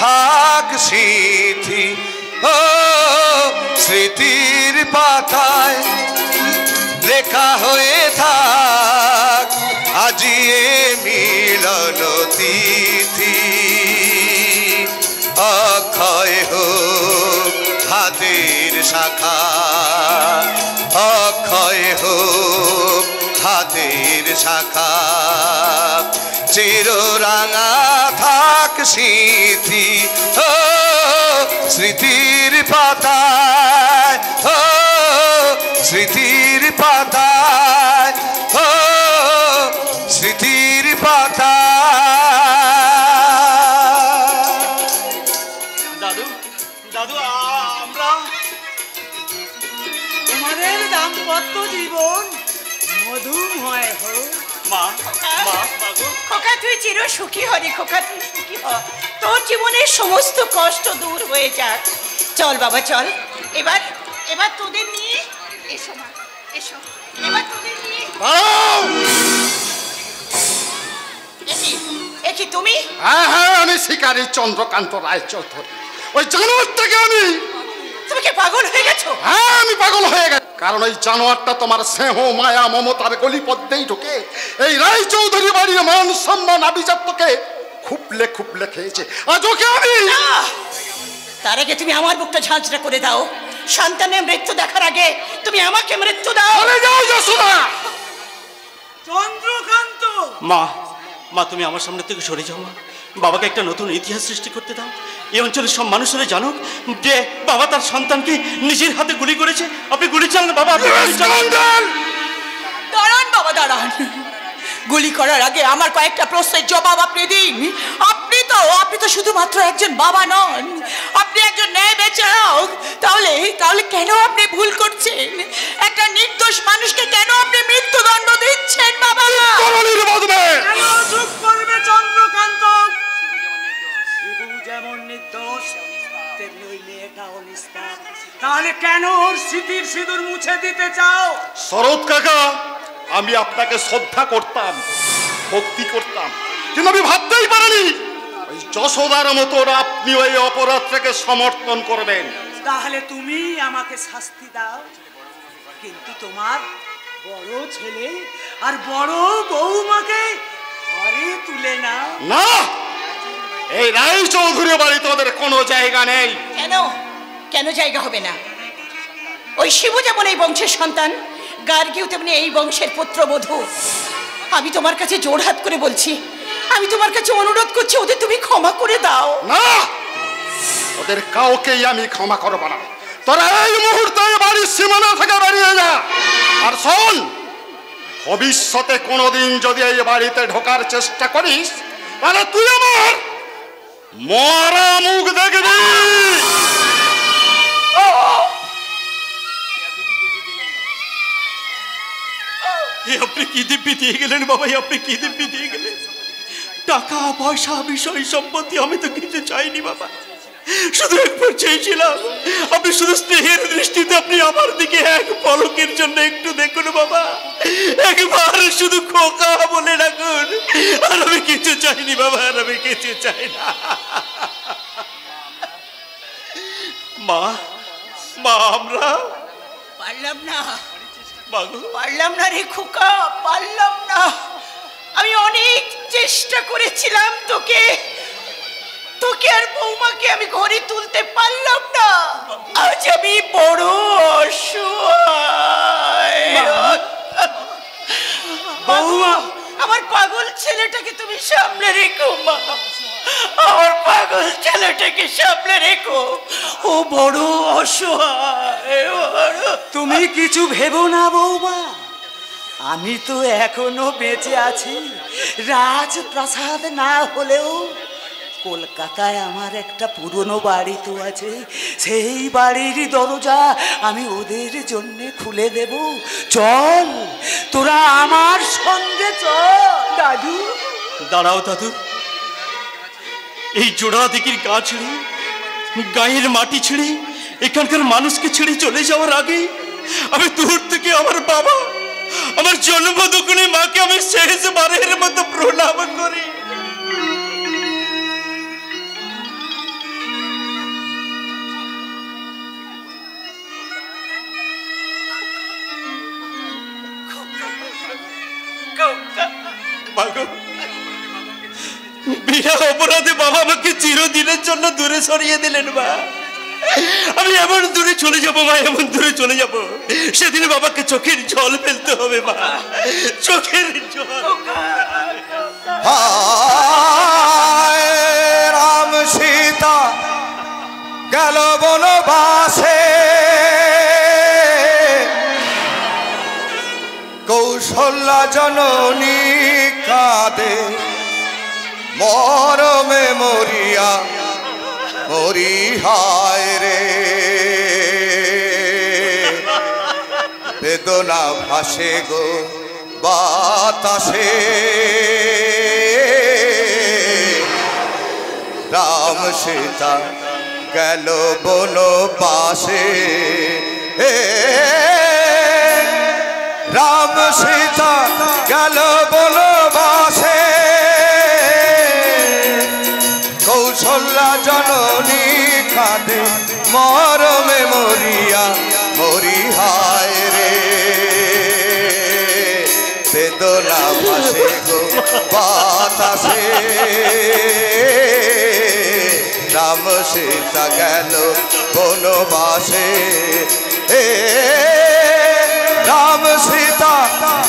থাক স্মৃতি। ও স্মৃতির পাতায় লেখা হয়ে থাক আজি এ মিলন তিথি, অক্ষয় হোক হাতের শাখা, অক্ষয় হোক হাতের শাখা, চিররাঙা থাক স্মৃতি। ও স্মৃতির পাতায়, ও স্মৃতির পাতায়, ও স্মৃতির পাতায়। দাদু, দাদু, আমরা তোমাদের দাম্পত্য জীবন মধুময় হোক। মা, মা, মা গো। খোকা তুই চির সুখী হরে, খোকা তুই সুখী হ, তোর জীবনের সমস্ত কষ্ট দূর হয়ে যাক। চল বাবা চল, এবার এবার তোদের নিয়ে এসো মা, এসো এবার তোদের নিয়ে। একি তুমি? হ্যাঁ হ্যাঁ, আমি শিকারী চন্দ্রকান্ত রায়চৌধুরী। ওই জানোয়ারটাকে আমি তুমি কি পাগল হয়ে গেছো? হ্যাঁ, আমি পাগল হয়ে গেছি, কারণ ওই জানোয়ারটা তোমার স্নেহ মায়া মমতার গলিপথেই ঢুকে এই রায়চৌধুরী বাড়ির মান সম্মান আভিজাত্যকে খুবলে খুবলে খেয়েছে। আজ ওকে আমি তার আগে তুমি আমার বুকটা ঝাঁঝরা করে দাও। সন্তানের মৃত্যু দেখার আগে তুমি আমাকে মৃত্যু দাও। চলে যাও যশোদা। চন্দ্রকান্ত, মা, মা তুমি আমার সামনে থেকে সরে যাও মা। বাবাকে একটা নতুন ইতিহাস সৃষ্টি করতে দাও। এই অঞ্চলের সব মানুষেরা জানুক যে বাবা তার সন্তানকে নিজের হাতে গুলি করেছে। আপনি গুলি চালান বাবা, আপনি গুলি চালান। দাঁড়ান বাবা, দাঁড়ান। গুলি করার আগে আমার কয়েকটা প্রশ্নের জবাব আপনি দিন। আপনি তো শুধুমাত্র একজন বাবা নন, আপনি একজন ন্যায় বিচারক। তাহলে কেন আপনি ভুল করছেন? একটা নির্দোষ মানুষকে কেন আপনি মৃত্যুদণ্ড দিচ্ছেন বাবা? কেন চুপ করবে চন্দ্রকান্ত? শিবু যেমন নির্দোষ, তেমনি ওই মেয়েটাও নিষ্পাপ। তাহলে কেন ওর স্মৃতির সিঁদুর মুছে দিতে চাও? শরৎ কাকা, আমি আপনাকে শ্রদ্ধা করতাম, ভক্তি করতাম, কিন্তু আমি ভাবতেই পারিনি ওই যশোদার মতো আপনি ওই অপরাধটাকে সমর্থন করবেন। তাহলে তুমি আমাকে শাস্তি দাও, কিন্তু তোমার বড় ছেলে আর বড় বৌমাকে ঘরে তুলে নাও। না, এই রায়চৌধুরী বাড়িতে ওদের কোনো জায়গা নেই। কেন জায়গা হবে না? ওই শিবু যেমন এই বংশের সন্তান, গার্গীও তেমনি এই বংশের পুত্রবধূ। আমি তোমার কাছে জোড়হাত করে বলছি, আমি তোমার কাছে অনুরোধ করছি, ওদের তুমি ক্ষমা করে দাও। না, ওদের কাউকেই আমি ক্ষমা করব না। তোরা এই মুহূর্তে বাড়ির সীমানা থেকে বেরিয়ে যা। আর শোন, ভবিষ্যতে কোনোদিন যদি এই বাড়িতে ঢোকার চেষ্টা করিস, তাহলে তুই আমার মরা মুখ দেখবি। আপনি কি দিব্যি দিয়ে গেলেন বাবা? আপনি কি দিব্যি দিয়ে গেলেন? টাকা পয়সা বিষয় সম্পত্তি আমি তো কিছু চাইনি বাবা, শুধু একবার চেয়েছিলাম আপনি শুধু স্নেহের দৃষ্টিতে আপনি আমার দিকে এক পলকের জন্য একটু দেখুন বাবা, একবার শুধু খোকা বলে রাখুন। আর আমি কিছু চাইনি বাবা, আর আমি কিছু চাই না। মা, আমরা পারলাম না রে খোকা, পারলাম না। আমি অনেক চেষ্টা করেছিলাম, তোকে আর বৌমাকে আমি ঘরে তুলতে পারলাম না। আজ আমি বড় অসহায়। বৌমা, আমার পাগল ছেলেটাকে তুমি সামলে রেখো মা, আমার পাগল ছেলেটাকে সামলে রেখো। ও বড় অসহায়। তুমি কিছু ভেবো না বৌমা, আমি তো এখনো বেঁচে আছি। রাজপ্রাসাদ না হলেও কলকাতায় আমার একটা পুরনো বাড়ি তো আছে, সেই বাড়ির দরজা আমি ওদের জন্য খুলে দেব। চল, তোরা আমার সঙ্গে চল। দাদু, দাঁড়াও দাদু, এই জোড়া দিকির গা ছেড়ে, গায়ের মাটি ছেড়ে, এখানকার মানুষকে ছেড়ে চলে যাওয়ার আগে আমি দূর থেকে আমার বাবা, আমার জন্মদুকুনি মাকে আমি শেষবারের মতো প্রণাম করি। বিনা অপরাধে বাবা আমাকে চিরদিনের জন্য দূরে সরিয়ে দিলেন মা। আমি এমন দূরে চলে যাবো মা, এমন দূরে চলে যাব, সেদিন বাবাকে চোখের জল ফেলতে হবে মা, চোখের জল। রাম সীতা গেল বনবাসে, কৌশল্যা জননী কাঁদে মরমে মরিয়া মরিহায় রে, বেদনা ভাসে গো বাতাসে, রাম সীতা গেল বনবাসে, রাম সীতা গেল বনবাসে, কৌশল কৌশল্যা জননী খাদে মরমে মরিয়া মরি হায় রে বেদনা ভাসে গো বাতাসে রাম সীতা গেল বনবাসে রাম সীতা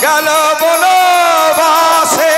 গেল বনবাসে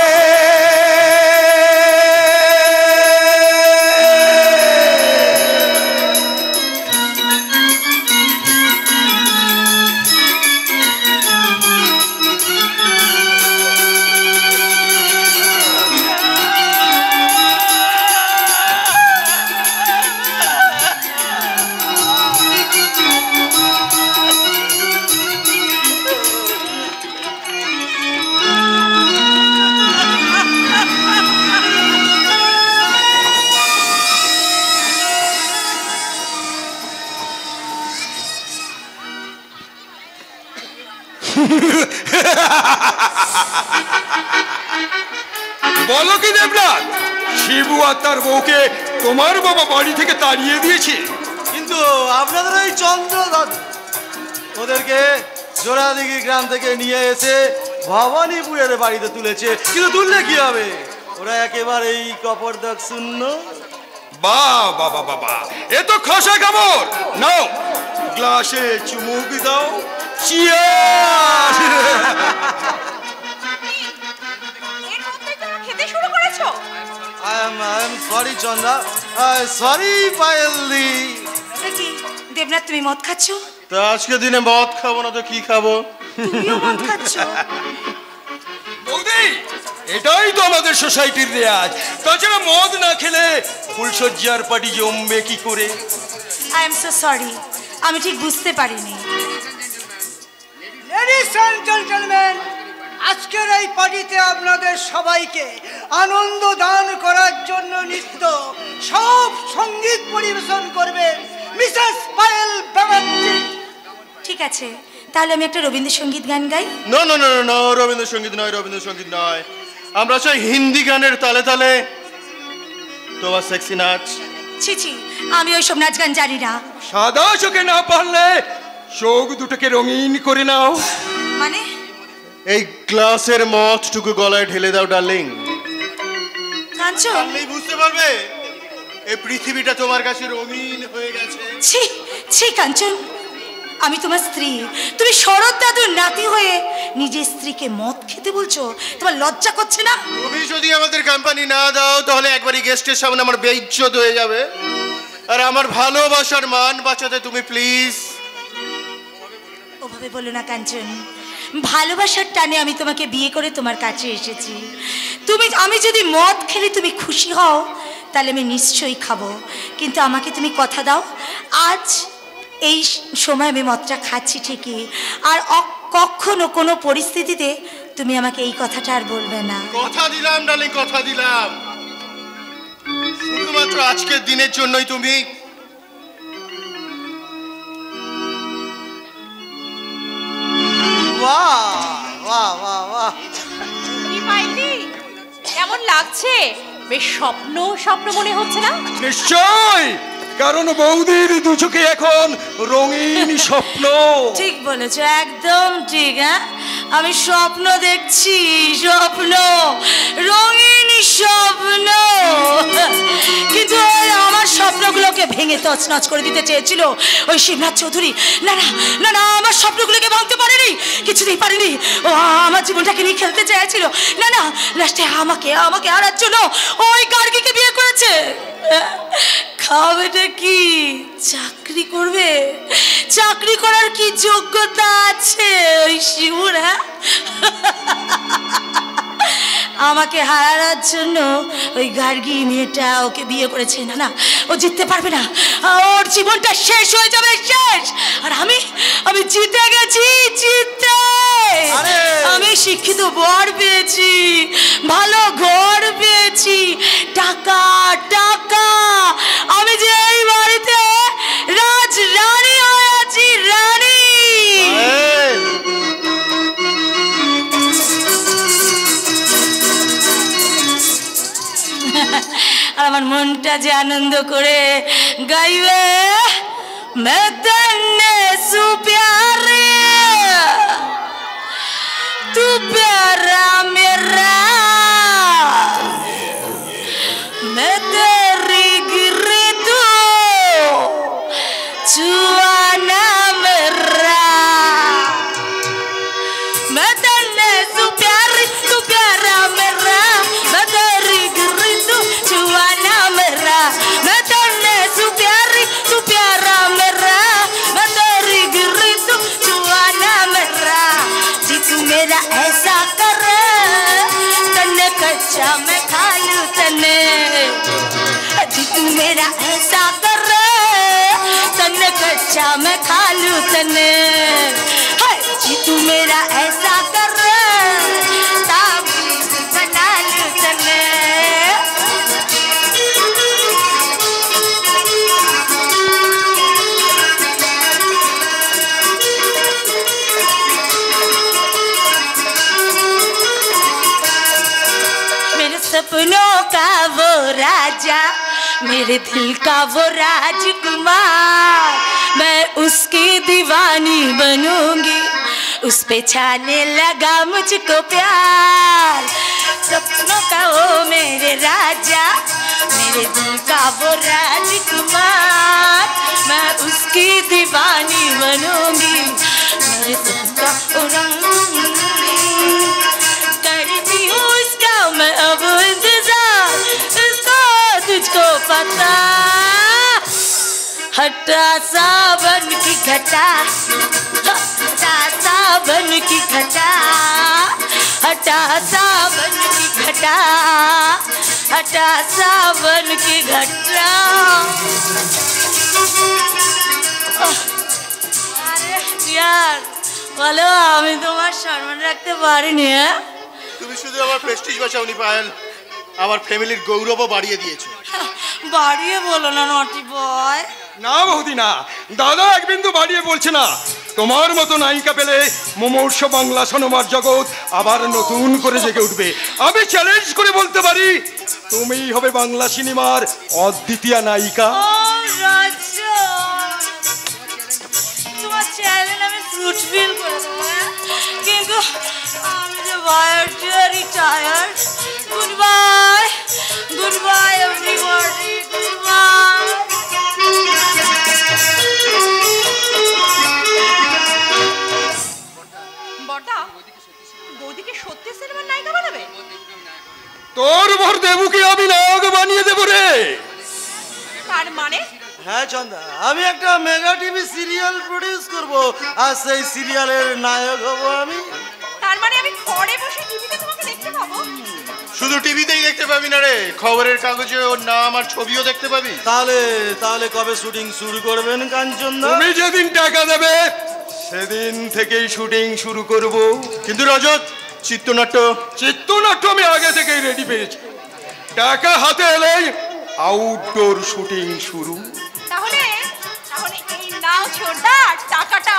বলো কি দেবনাথ, শিবু আর তার বউকে তোমার বাবা বাড়ি থেকে তাড়িয়ে দিয়েছে? কিন্তু আপনাদের ওই চন্দ্র ওদেরকে জোড়াদিঘি গ্রাম থেকে নিয়ে এসে ভবানীপুরের বাড়িতে তুলেছে। কিন্তু তুললে কি হবে, ওরা একেবারেই কপরদাক শূন্য। বাহ বাবা বাবা, এ তো খসা কামড়। নাও গ্লাসে চুমুক দাও। চিয়ার্স। খেতে শুরু করেছো? I am sorry Chandra, sorry পায়েলদি। কি দেবনাথ, তুমি মদ খাচ্ছ? তা আজকে দিনে মদ খাবো না তো কি খাবো? তুমিও মদ খাচ্ছ? বৌদি, এটাই তো আমাদের সোসাইটির রেয়াজ। তাছাড়া মদ না খেলে ফুলসজ্জার পার্টি জমবে কি করে? আই এম সো সরি, আমি ঠিক বুঝতে পারিনি। লেডিস এন্ড জেন্টলম্যান, আজকের এই পার্টিতে আপনাদের সবাইকে আনন্দ দান করার জন্য নৃত্য সব সঙ্গীত পরিবেশন করবেন মিসেস পায়েল ব্যানার্জি। ঠিক আছে, তাহলে আমি একটা রবীন্দ্রসঙ্গীত গান গাই। না না না না, রবীন্দ্রসঙ্গীত নয়, রবীন্দ্রসঙ্গীত নয়। আমরা চাই হিন্দি গানের তালে তালে তোমার সেক্সি নাচ। ছি ছি, আমি ওইসব নাচ গান জানি না। সাদা চোখে না পারলে চোখ দুটোকে রঙিন করে নাও। মানে? এই গ্লাসের মদটুকু গলায় ঢেলে দাও ডার্লিং। কাঞ্চন, তাহলেই বুঝতে পারবে এই পৃথিবীটা তোমার কাছে রঙিন হয়ে গেছে। ছি ছি কাঞ্চন, আমি তোমার স্ত্রী, তুমি শরৎ দাদুর নাতি হয়ে নিজের স্ত্রীকে মদ খেতে বলছো? তোমার লজ্জা করছে না? তুমি যদি আমাদের কোম্পানি না দাও তাহলে একবারই গেস্টের সামনে আমার বেইজ্জত হয়ে যাবে। আর আমার ভালোবাসার মান বাঁচাতে তুমি প্লিজ। ওভাবে বলো না কাঞ্চন, ভালোবাসার টানে আমি তোমাকে বিয়ে করে তোমার কাছে এসেছি। আমি যদি মদ খেলে তুমি খুশি হও তাহলে আমি নিশ্চয়ই খাবো, কিন্তু আমাকে তুমি কথা দাও আজ এই সময় আমি মদটা খাচ্ছি ঠিকই, আর কখনো কোনো পরিস্থিতিতে তুমি আমাকে এই কথাটা আর বলবে না। কথা দিলাম ডার্লিং, কথা দিলাম। শুধুমাত্র আজকের দিনের জন্যই তুমি। বাহ বাহ বাহ বাহ, কেমন লাগছে? বেশ স্বপ্ন স্বপ্ন মনে হচ্ছে না? নিশ্চয়, কারণ বৌদির দু চোখে এখন রঙিন স্বপ্ন। ঠিক বলেছো, একদম ঠিক। হ্যাঁ, আমি স্বপ্ন দেখছি, স্বপ্ন, রঙিন স্বপ্ন। কিন্তু আমার স্বপ্নগুলোকে ভেঙে তছনছ করে দিতে চেয়েছিল ওই শিবনাথ চৌধুরী। না না না না, আমার স্বপ্নগুলোকে ভাঙতে পারেনি, কিছুতেই পারেনি। ও আমার জীবনটাকে নিয়ে খেলতে চেয়েছিল। না না, লাস্টে আমাকে হারার জন্য ওই গার্গীকে বিয়ে করেছে। খাবেটা কি? চাকরি করবে? চাকরি করার কি যোগ্যতা আছে ওই শিবুর? আমাকে হারানোর জন্য ওই গার্গী মেয়েটা ওকে বিয়ে করেছে। না না, ও জিততে পারবে না, ওর জীবনটা শেষ হয়ে যাবে, শেষ। আর আমি জিতে গেছি, জিতে। আমি শিক্ষিত বর পেয়েছি, ভালো ঘর পেয়েছি, টাকা টাকা। আমি যে এই বাড়িতে রাজ রানী হয়ে আছি, রানী। আর আমার মনটা যে আনন্দ করে গাইবে मैं तेने सु प्यारे तू प्यारा मेरा मैं तेरी गिरी तू चुआना मेरा मैं तेने सु प्यारी तू प्यारा मेरा मैं तेरी गिरी तू चुआना मेरा मैं तेने सु प्यारी तू प्यारा मेरा मैं तेरी गिरी तू चुआना मेरा जी तू मेरा ऐसा कर तन्ने कच्चा मैं खा लूं तन्ने जी तू मेरा ऐसा कर तन्ने कच्चा मैं खा लूं तन्ने जी तू मेरा ऐसा कर ताबीज बना लूं तन्ने मेरे सपनों का वो राजा मेरे दिल का वो राजकुमार मैं उसकी दीवानी बनूंगी उस पे छाने लगा मुझको प्यार सपनों का वो मेरे राजा मेरे दिल का वो राजकुमार मैं उसकी दीवानी बनूंगी मेरे दिल का वो करती हूँ इसका मैं अब इंतजार इसको तुझको पता हटा सावन की घटा हटा सावन की घटा हटा सावन की घटा हटा सावन की घटा अरे यार বলো আমি তোমার সম্মান রাখতে পারিনি হ্যাঁ তুমি শুধু আমার প্রেস্টিজ বাঁচাওনি পায়েল আমার ফ্যামিলির গৌরবও বাড়িয়ে দিয়েছো বাড়িয়ে বলো না নটি বয় না বৌদি না, দাদা এক বিন্দু বাড়িয়ে বলছে না। তোমার মতো নায়িকা পেলে মুমূর্ষ বাংলা সিনেমার জগৎ আবার নতুন করে জেগে উঠবে। আমি চ্যালেঞ্জ করে বলতে পারি তুমিই হবে বাংলা সিনেমার অদ্বিতীয় নায়িকা। তোমার চ্যালেঞ্জ আমি ফ্রুটফিল করে দেবো, কিন্তু আমি যে very tired. Good bye, good bye everybody, good bye. বড়দা, বৌদিকে সত্যি সিনেমার নায়িকা বানাবে? তোর ভর দেবুকে আমি নায়ক বানিয়ে দেবো রে। তার মানে? হ্যাঁ চন্দা, আমি একটা মেগা টিভি সিরিয়াল প্রডিউস করব আর সেই সিরিয়ালের নায়ক হব আমি। তার মানে আমি ঘরে বসে টিভিতে তোমাকে দেখতে পাবো? শুধু টিভিতেই দেখতে পাবি না রে, খবরের কাগজে ওর নাম আর ছবিও দেখতে পাবি। তাহলে কবে শুটিং শুরু করবেন কাঞ্চনদা? তুমি যেদিন টাকা দেবে সেদিন থেকেই শুটিং শুরু করব। কিন্তু রজত, চিত্রনাট্য আমি আগে থেকেই রেডি পেয়েছি। টাকা হাতে এলেই আউটডোর শুটিং শুরু। তাহলে এই নাও ছোটদা টাকাটা।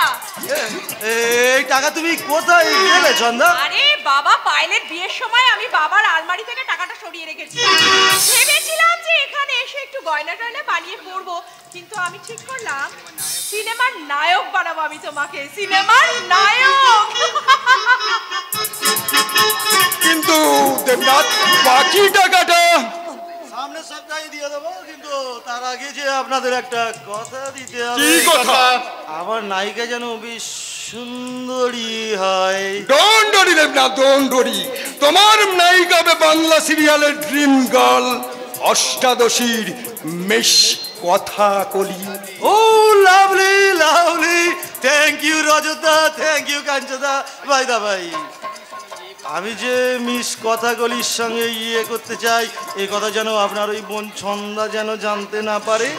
এই টাকা তুমি কোথায় পেলে চন্দা? আরে বাবা, পাইলের বিয়ের সময় আমি বাবার আলমারি থেকে টাকাটা সরিয়ে রেখেছি। ভেবেছিলাম যে এখানে এসে একটু গয়না টয়না বানিয়ে পরবো, কিন্তু আমি ঠিক করলাম সিনেমার নায়ক বানাবো আমি তোমাকে, সিনেমার নায়ক। কিন্তু দেবনাথ, বাকি টাকাটা সামনের সপ্তাহে দিয়ে দেবো, কিন্তু তার আগে যে আপনাদের একটা কথা দিতে হবে। কি কথা? আমার নায়িকা যেন বেশ সুন্দরী হয়। Don't worry Debnath, don't worry. তোমার নায়িকা হবে বাংলা সিরিয়ালের ড্রিম গার্ল, অষ্টাদশীর মেশ কথা কলি। ও লাভলি লাভলি, থ্যাংক ইউ রজতদা, থ্যাংক ইউ কাঞ্চদা। ভাই দা ভাই, আমি যে মিস কথাকলির সঙ্গে করতে চাই এই কথা যেন আপনার ওই বোন ছন্দা যেন জানতে না পারে।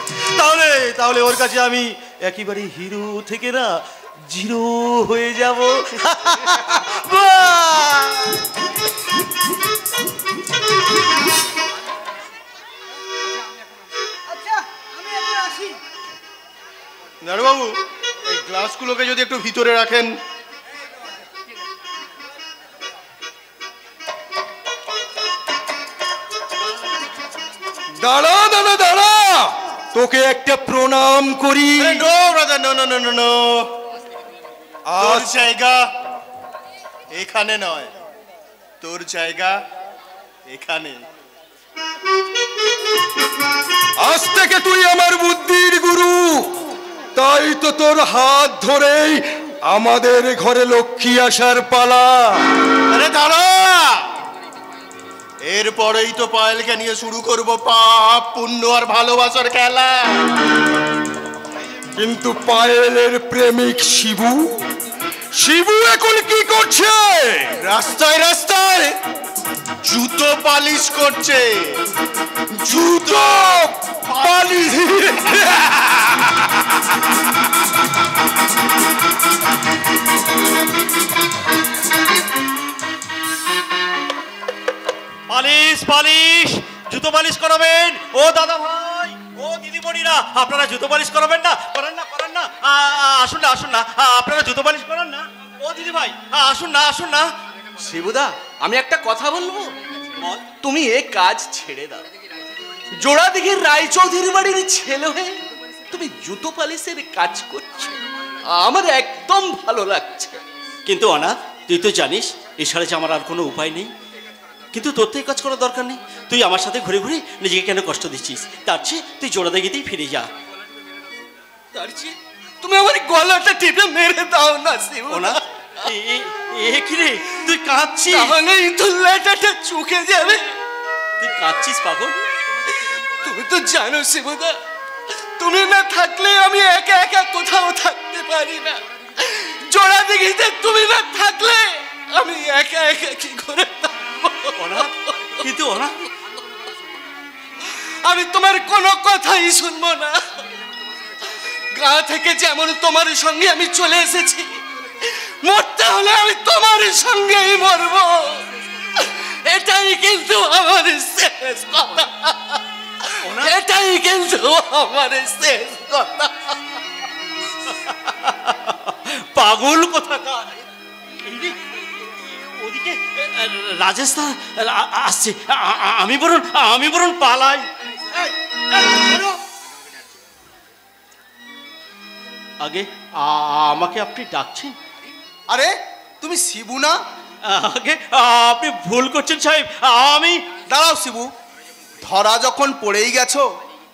তাহলে ওর কাছে আমি একেবারে হিরো থেকে না জিরো হয়ে যাব। আচ্ছা, আমি এখন আসি। দারুবাবু, এই গ্লাসগুলোকে যদি একটু ভিতরে রাখেন। দাঁড়া দাঁড়া দাঁড়া, তোকে একটা প্রণাম করি। No brother, no no no no no, তোর জায়গা এখানে নয়, তোর জায়গা এখানে। আজ থেকে তুই আমার বুদ্ধির গুরু, তাই তো তোর হাত ধরেই আমাদের ঘরে লক্ষ্মী আসার পালা। আরে দাঁড়া, এরপরেই তো পায়েলকে নিয়ে শুরু করব পাপ পুণ্য আর ভালোবাসার খেলা। কিন্তু পায়েলের প্রেমিক শিবু, শিবু এখন কি করছে? রাস্তায় রাস্তায় জুতো পালিশ করছে। জুতো পালিশ? পালিশ পালিশ, জুতো পালিশ করাবেন। ও দাদা ভাই, ও দিদিমণিরা, আপনারা জুতো পালিশ করাবেন না? করেন না, করেন না। আসুন না, আসুন না, আপনারা জুতো পালিশ করান না। ও দিদি ভাই, আসুন না, আসুন না। শিবুদা, আমি একটা কথা বলবো? তুমি এ কাজ ছেড়ে দাও। জোড়া দিঘির রায়চৌধুরী বাড়ির ছেলে হয়ে তুমি জুতো পালিশের কাজ করছো, আমার একদম ভালো লাগছে। কিন্তু অনাথ, তুই তো জানিস এছাড়া যে আমার আর কোনো উপায় নেই। কিন্তু তোর তো এই কাজ করার দরকার নেই। তুই আমার সাথে ঘুরে ঘুরে নিজেকে কেন কষ্ট দিচ্ছিস? তার চেয়ে তুই জোড়া দিঘিতেই ফিরে যা। তার চেয়ে তুমি আমার গলাটা টিপে মেরে দাও না শিবু। অনাথ, এ কি রে, তুই কাঁদছিস? তাহলেই তো লেটাটা চুকে যাবে। তুই কাঁদছিস পাগল? তুমি তো জানো শিবুদা, তুমি না থাকলে আমি একা একা কোথাও থাকতে পারি না। জোড়া দিঘিতে তুমি না থাকলে আমি একা একা কি করে থাকবো? কিন্তু অনাথ, আমি তোমার কোনো কথাই শুনবো না। গা থেকে যেমন তোমার সঙ্গে আমি চলে এসেছি, মরতে হলে আমি তোমার সঙ্গেই মরবো। এটাই কিন্তু আমার শেষ কথা, এটাই কিন্তু আমার শেষ কথা। পাগল কোথাকার। ওদিকে রাজেশ আসছে, আমি বরং পালাই। আগে আমাকে আপনি ডাকছেন? আরে তুমি শিবু না? আগে আপনি ভুল করছেন সাহেব, আমি। দাঁড়াও শিবু, ধরা যখন পড়েই গেছো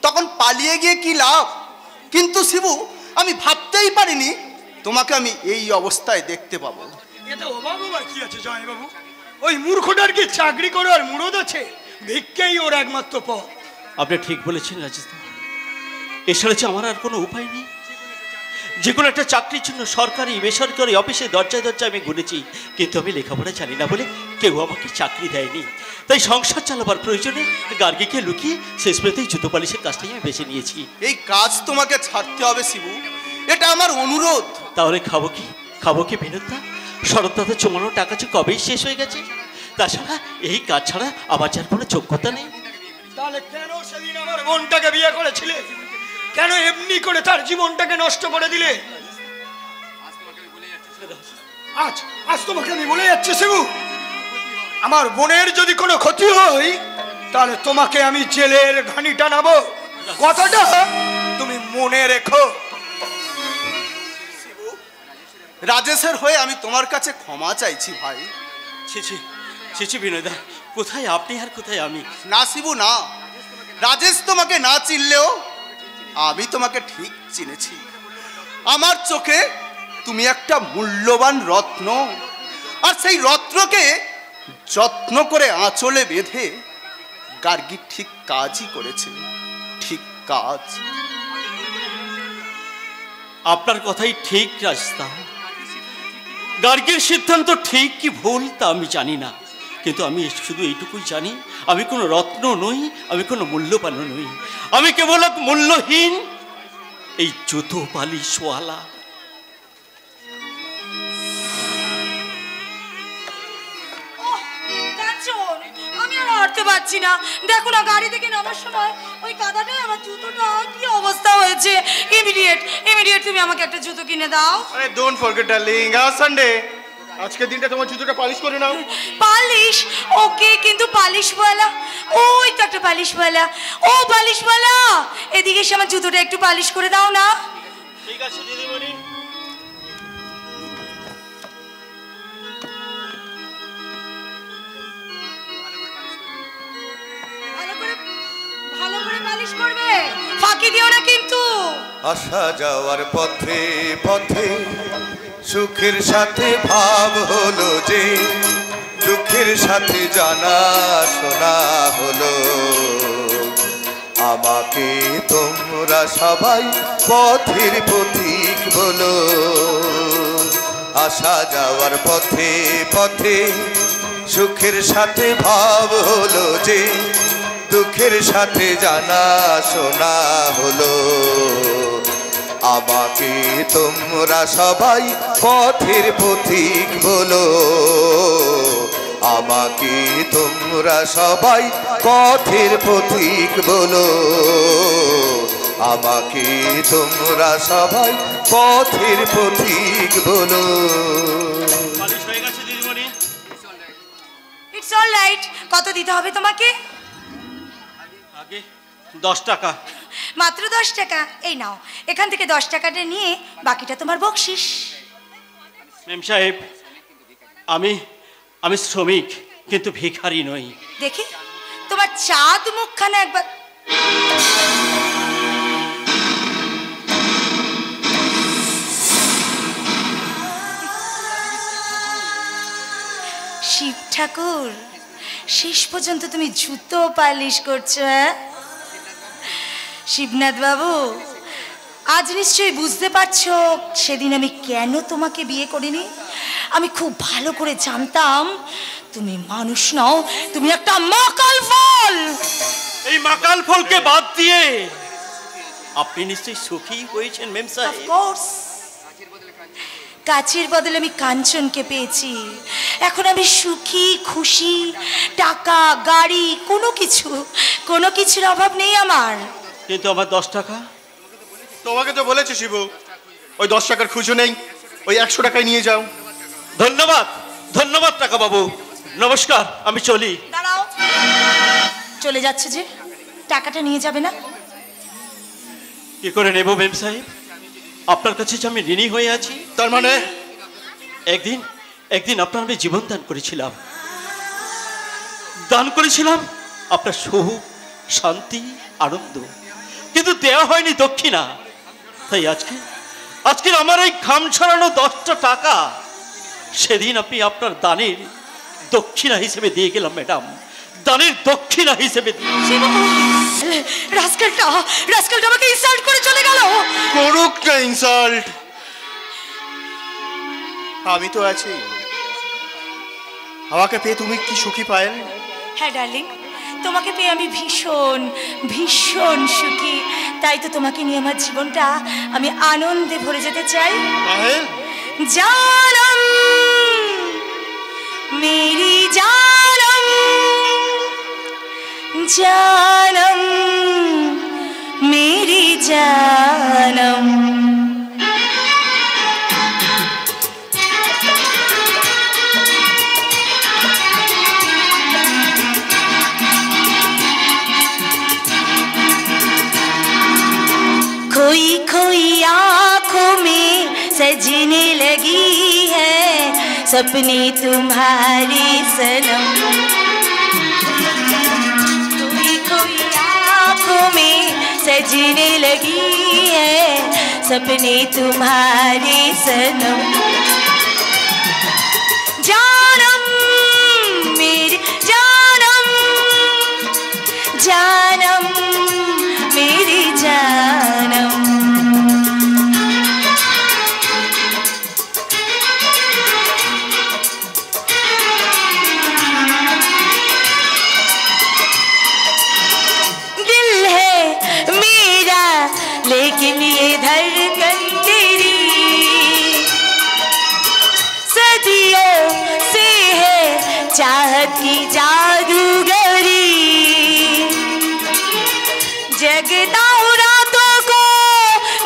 তখন পালিয়ে গিয়ে কি লাভ? কিন্তু শিবু, আমি ভাবতেই পারিনি তোমাকে আমি এই অবস্থায় দেখতে পাবো। এটা অবাক হবার কি আছে জয় বাবু? ওই মূর্খটার কি চাকরি করার মুরদ আছে? ভিক্ষেই ওর একমাত্র পথ। আপনি ঠিক বলেছেন রাজেশ, এছাড়া যে আমার আর কোনো উপায় নেই। যে কোনো একটা চাকরির জন্য সরকারি বেসরকারি অফিসে দরজায় দরজায় আমি ঘুরেছি, কিন্তু আমি লেখাপড়া জানি না বলে কেউ আমাকে চাকরি দেয়নি। তাই সংসার চালাবার প্রয়োজনে গার্গীকে লুকিয়ে শেষ পেতেই জুতো পালিশের কাজটাই আমি বেছে নিয়েছি। এই কাজ তোমাকে ছাড়তে হবে শিবু, এটা আমার অনুরোধ। তাহলে খাবো কি বিনোদটা? শরৎদাদের জমানো টাকা যে কবেই শেষ হয়ে গেছে। তাছাড়া এই কাজ ছাড়া আমার যার কোনো যোগ্যতা নেই। তাহলে কেন সেদিন আমার বোনটাকে বিয়ে করেছিলে? কেন এমনি করে তার জীবনটাকে নষ্ট করে দিলে? আজ তোমাকে আমি বলে যাচ্ছি শিবু, আমার বোনের যদি কোনো ক্ষতি হয় তাহলে তোমাকে আমি জেলের ঘানি টানাবো। কথাটা তুমি মনে রেখো। রাজেশের হয়ে আমি তোমার কাছে ক্ষমা চাইছি ভাই। ছি বিনয়দা, কোথায় আপনি আর কোথায় আমি? না শিবু না, রাজেশ তোমাকে না চিনলেও আমি তোমাকে ঠিক চিনেছি। আমার চোখে তুমি একটা মূল্যবান রত্ন, আর সেই রত্নকে যত্ন করে আঁচলে বেঁধে গার্গী ঠিক কাজই করেছে, ঠিক কাজ। আপনার কথাই ঠিক রাস্তা। গার্গীর সিদ্ধান্ত ঠিক কি ভুল তা আমি জানি না, কিন্তু আমি শুধু এইটুকুই জানি, আমি কোনো রত্ন নই, আমি কোনো মূল্যবান নই, আমি কেবল এক মূল্যহীন এই জুতো পালিশওয়ালা। আমি আর হাঁটতে পারছি না। দেখো না, গাড়ি থেকে নামার সময় ওই কাদাটা আমার জুতোটা কি অবস্থা হয়েছে। ইমিডিয়েট তুমি আমাকে একটা জুতো কিনে দাও। আরে ডোন্ট ফরগেট ডার্লিং, আজ সানডে, আজকে দিনটা তোমার জুতোটা পালিশ করে নাও। পালিশ? ওকে, কিন্তু পালিশওয়ালা ওইটা একটা পালিশওয়ালা, ও পালিশওয়ালা, এদিকে এসে আমার জুতোটা একটু পালিশ করে দাও না। ঠিক আছে দিদিমণি। ভালো করে পালিশ করবে, ফাঁকি দিও না কিন্তু। আসা যাওয়ার পথে পথে সুখের সাথে ভাব হলো যে, দুঃখের সাথে জানা শোনা হলো। আমাকে তোমরা সবাই পথের পথিক বলো। আসা যাওয়ার পথে পথে সুখের সাথে ভাব হলো যে, দুঃখের সাথে জানা শোনা হলো। আমাকে তোমরা সবাই পথের পথিক বলো। আমাকে তোমরা সবাই পথের পথিক বলো। আমাকে তোমরা সবাই পথের পথিক বলো। পালিশ হয়ে গেছে দিদিমণি। It's all right. কত দিতে হবে তোমাকে? আগে 10 টাকা। মাত্র 10 টাকা? এই নাও, এখান থেকে 10 টাকাটা নিয়ে বাকিটা তোমার বকশিস। মেম সাহেব, আমি শ্রমিক কিন্তু ভিখারি নই। দেখি তোমার চাঁদ মুখখানা একবার। শিব ঠাকুর, শেষ পর্যন্ত তুমি জুতো পালিশ করছো? হ্যাঁ শিবনাথ বাবু, আজ নিশ্চয়ই বুঝতে পারছো সেদিন আমি কেন তোমাকে বিয়ে করিনি। আমি খুব ভালো করে জানতাম তুমি মানুষ নও, তুমি একটা মাকাল ফল। এই মাকাল ফলকে বাদ দিয়ে আপনি নিশ্চয়ই সুখী হয়েছেন মেম সাহেব। অফকোর্স, কাচের বদলে আমি কাঞ্চনকে পেয়েছি। এখন আমি সুখী, খুশি। টাকা, গাড়ি, কোনো কিছুর অভাব নেই আমার। কিন্তু আমার 10 টাকা। তোমাকে তো বলেছি শিবু, ওই 10 টাকার খুঁজো নেই, ওই 100 টাকায় নিয়ে যাও। ধন্যবাদ, ধন্যবাদ টাকা বাবু। নমস্কার, আমি চলি। দাঁড়াও, চলে যাচ্ছে যে, টাকাটা নিয়ে যাবে না? কি করে নেব মেম সাহেব? আপনার কাছে যে আমি ঋণী হয়ে আছি। তার মানে? একদিন আপনার আমি জীবন দান করেছিলাম আপনার সুখ, শান্তি, আনন্দ, কিন্তু দেওয়া হয়নি দক্ষিণা। তাই আজকে আমার এই ঘাম ছড়ানো 10টা টাকা সেদিন আপনি আপনার দানের দক্ষিণা হিসেবে দিয়ে গেলাম ম্যাডাম, দানের দক্ষিণা হিসেবে। রাস্কেলটা আমাকে ইনসাল্ট করে চলে গেল। করুক না ইনসাল্ট, আমি তো আছি। আমাকে পেয়ে তুমি কি সুখী পায়েল? হ্যাঁ ডার্লিং, তোমাকে পেয়ে আমি ভীষণ ভীষণ সুখী। তাই তো তোমাকে নিয়ে আমার জীবনটা আমি আনন্দে ভরে যেতে চাই। পায়েল, জানম মেরি জানম, জানম मेरी जानम। खोई खोई आँखों में सजने लगी है सपने तुम्हारी सनम। खोई खोई आँखों में सजने लगी है सपने तुम्हारी सनम। जानम मेरी जानम, जानम मेरी जानम। लेकिन ये धड़कन तेरी सदियों से है चाहत की जादूगरी। जगता हूँ रातों को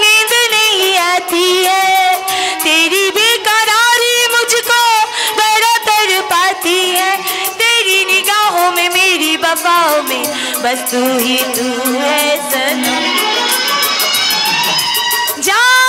नींद नहीं आती है, तेरी बेकरारी मुझको बड़ा तड़पाती है। तेरी निगाहों में मेरी वफाओं में बस तू ही तू है सनम। जा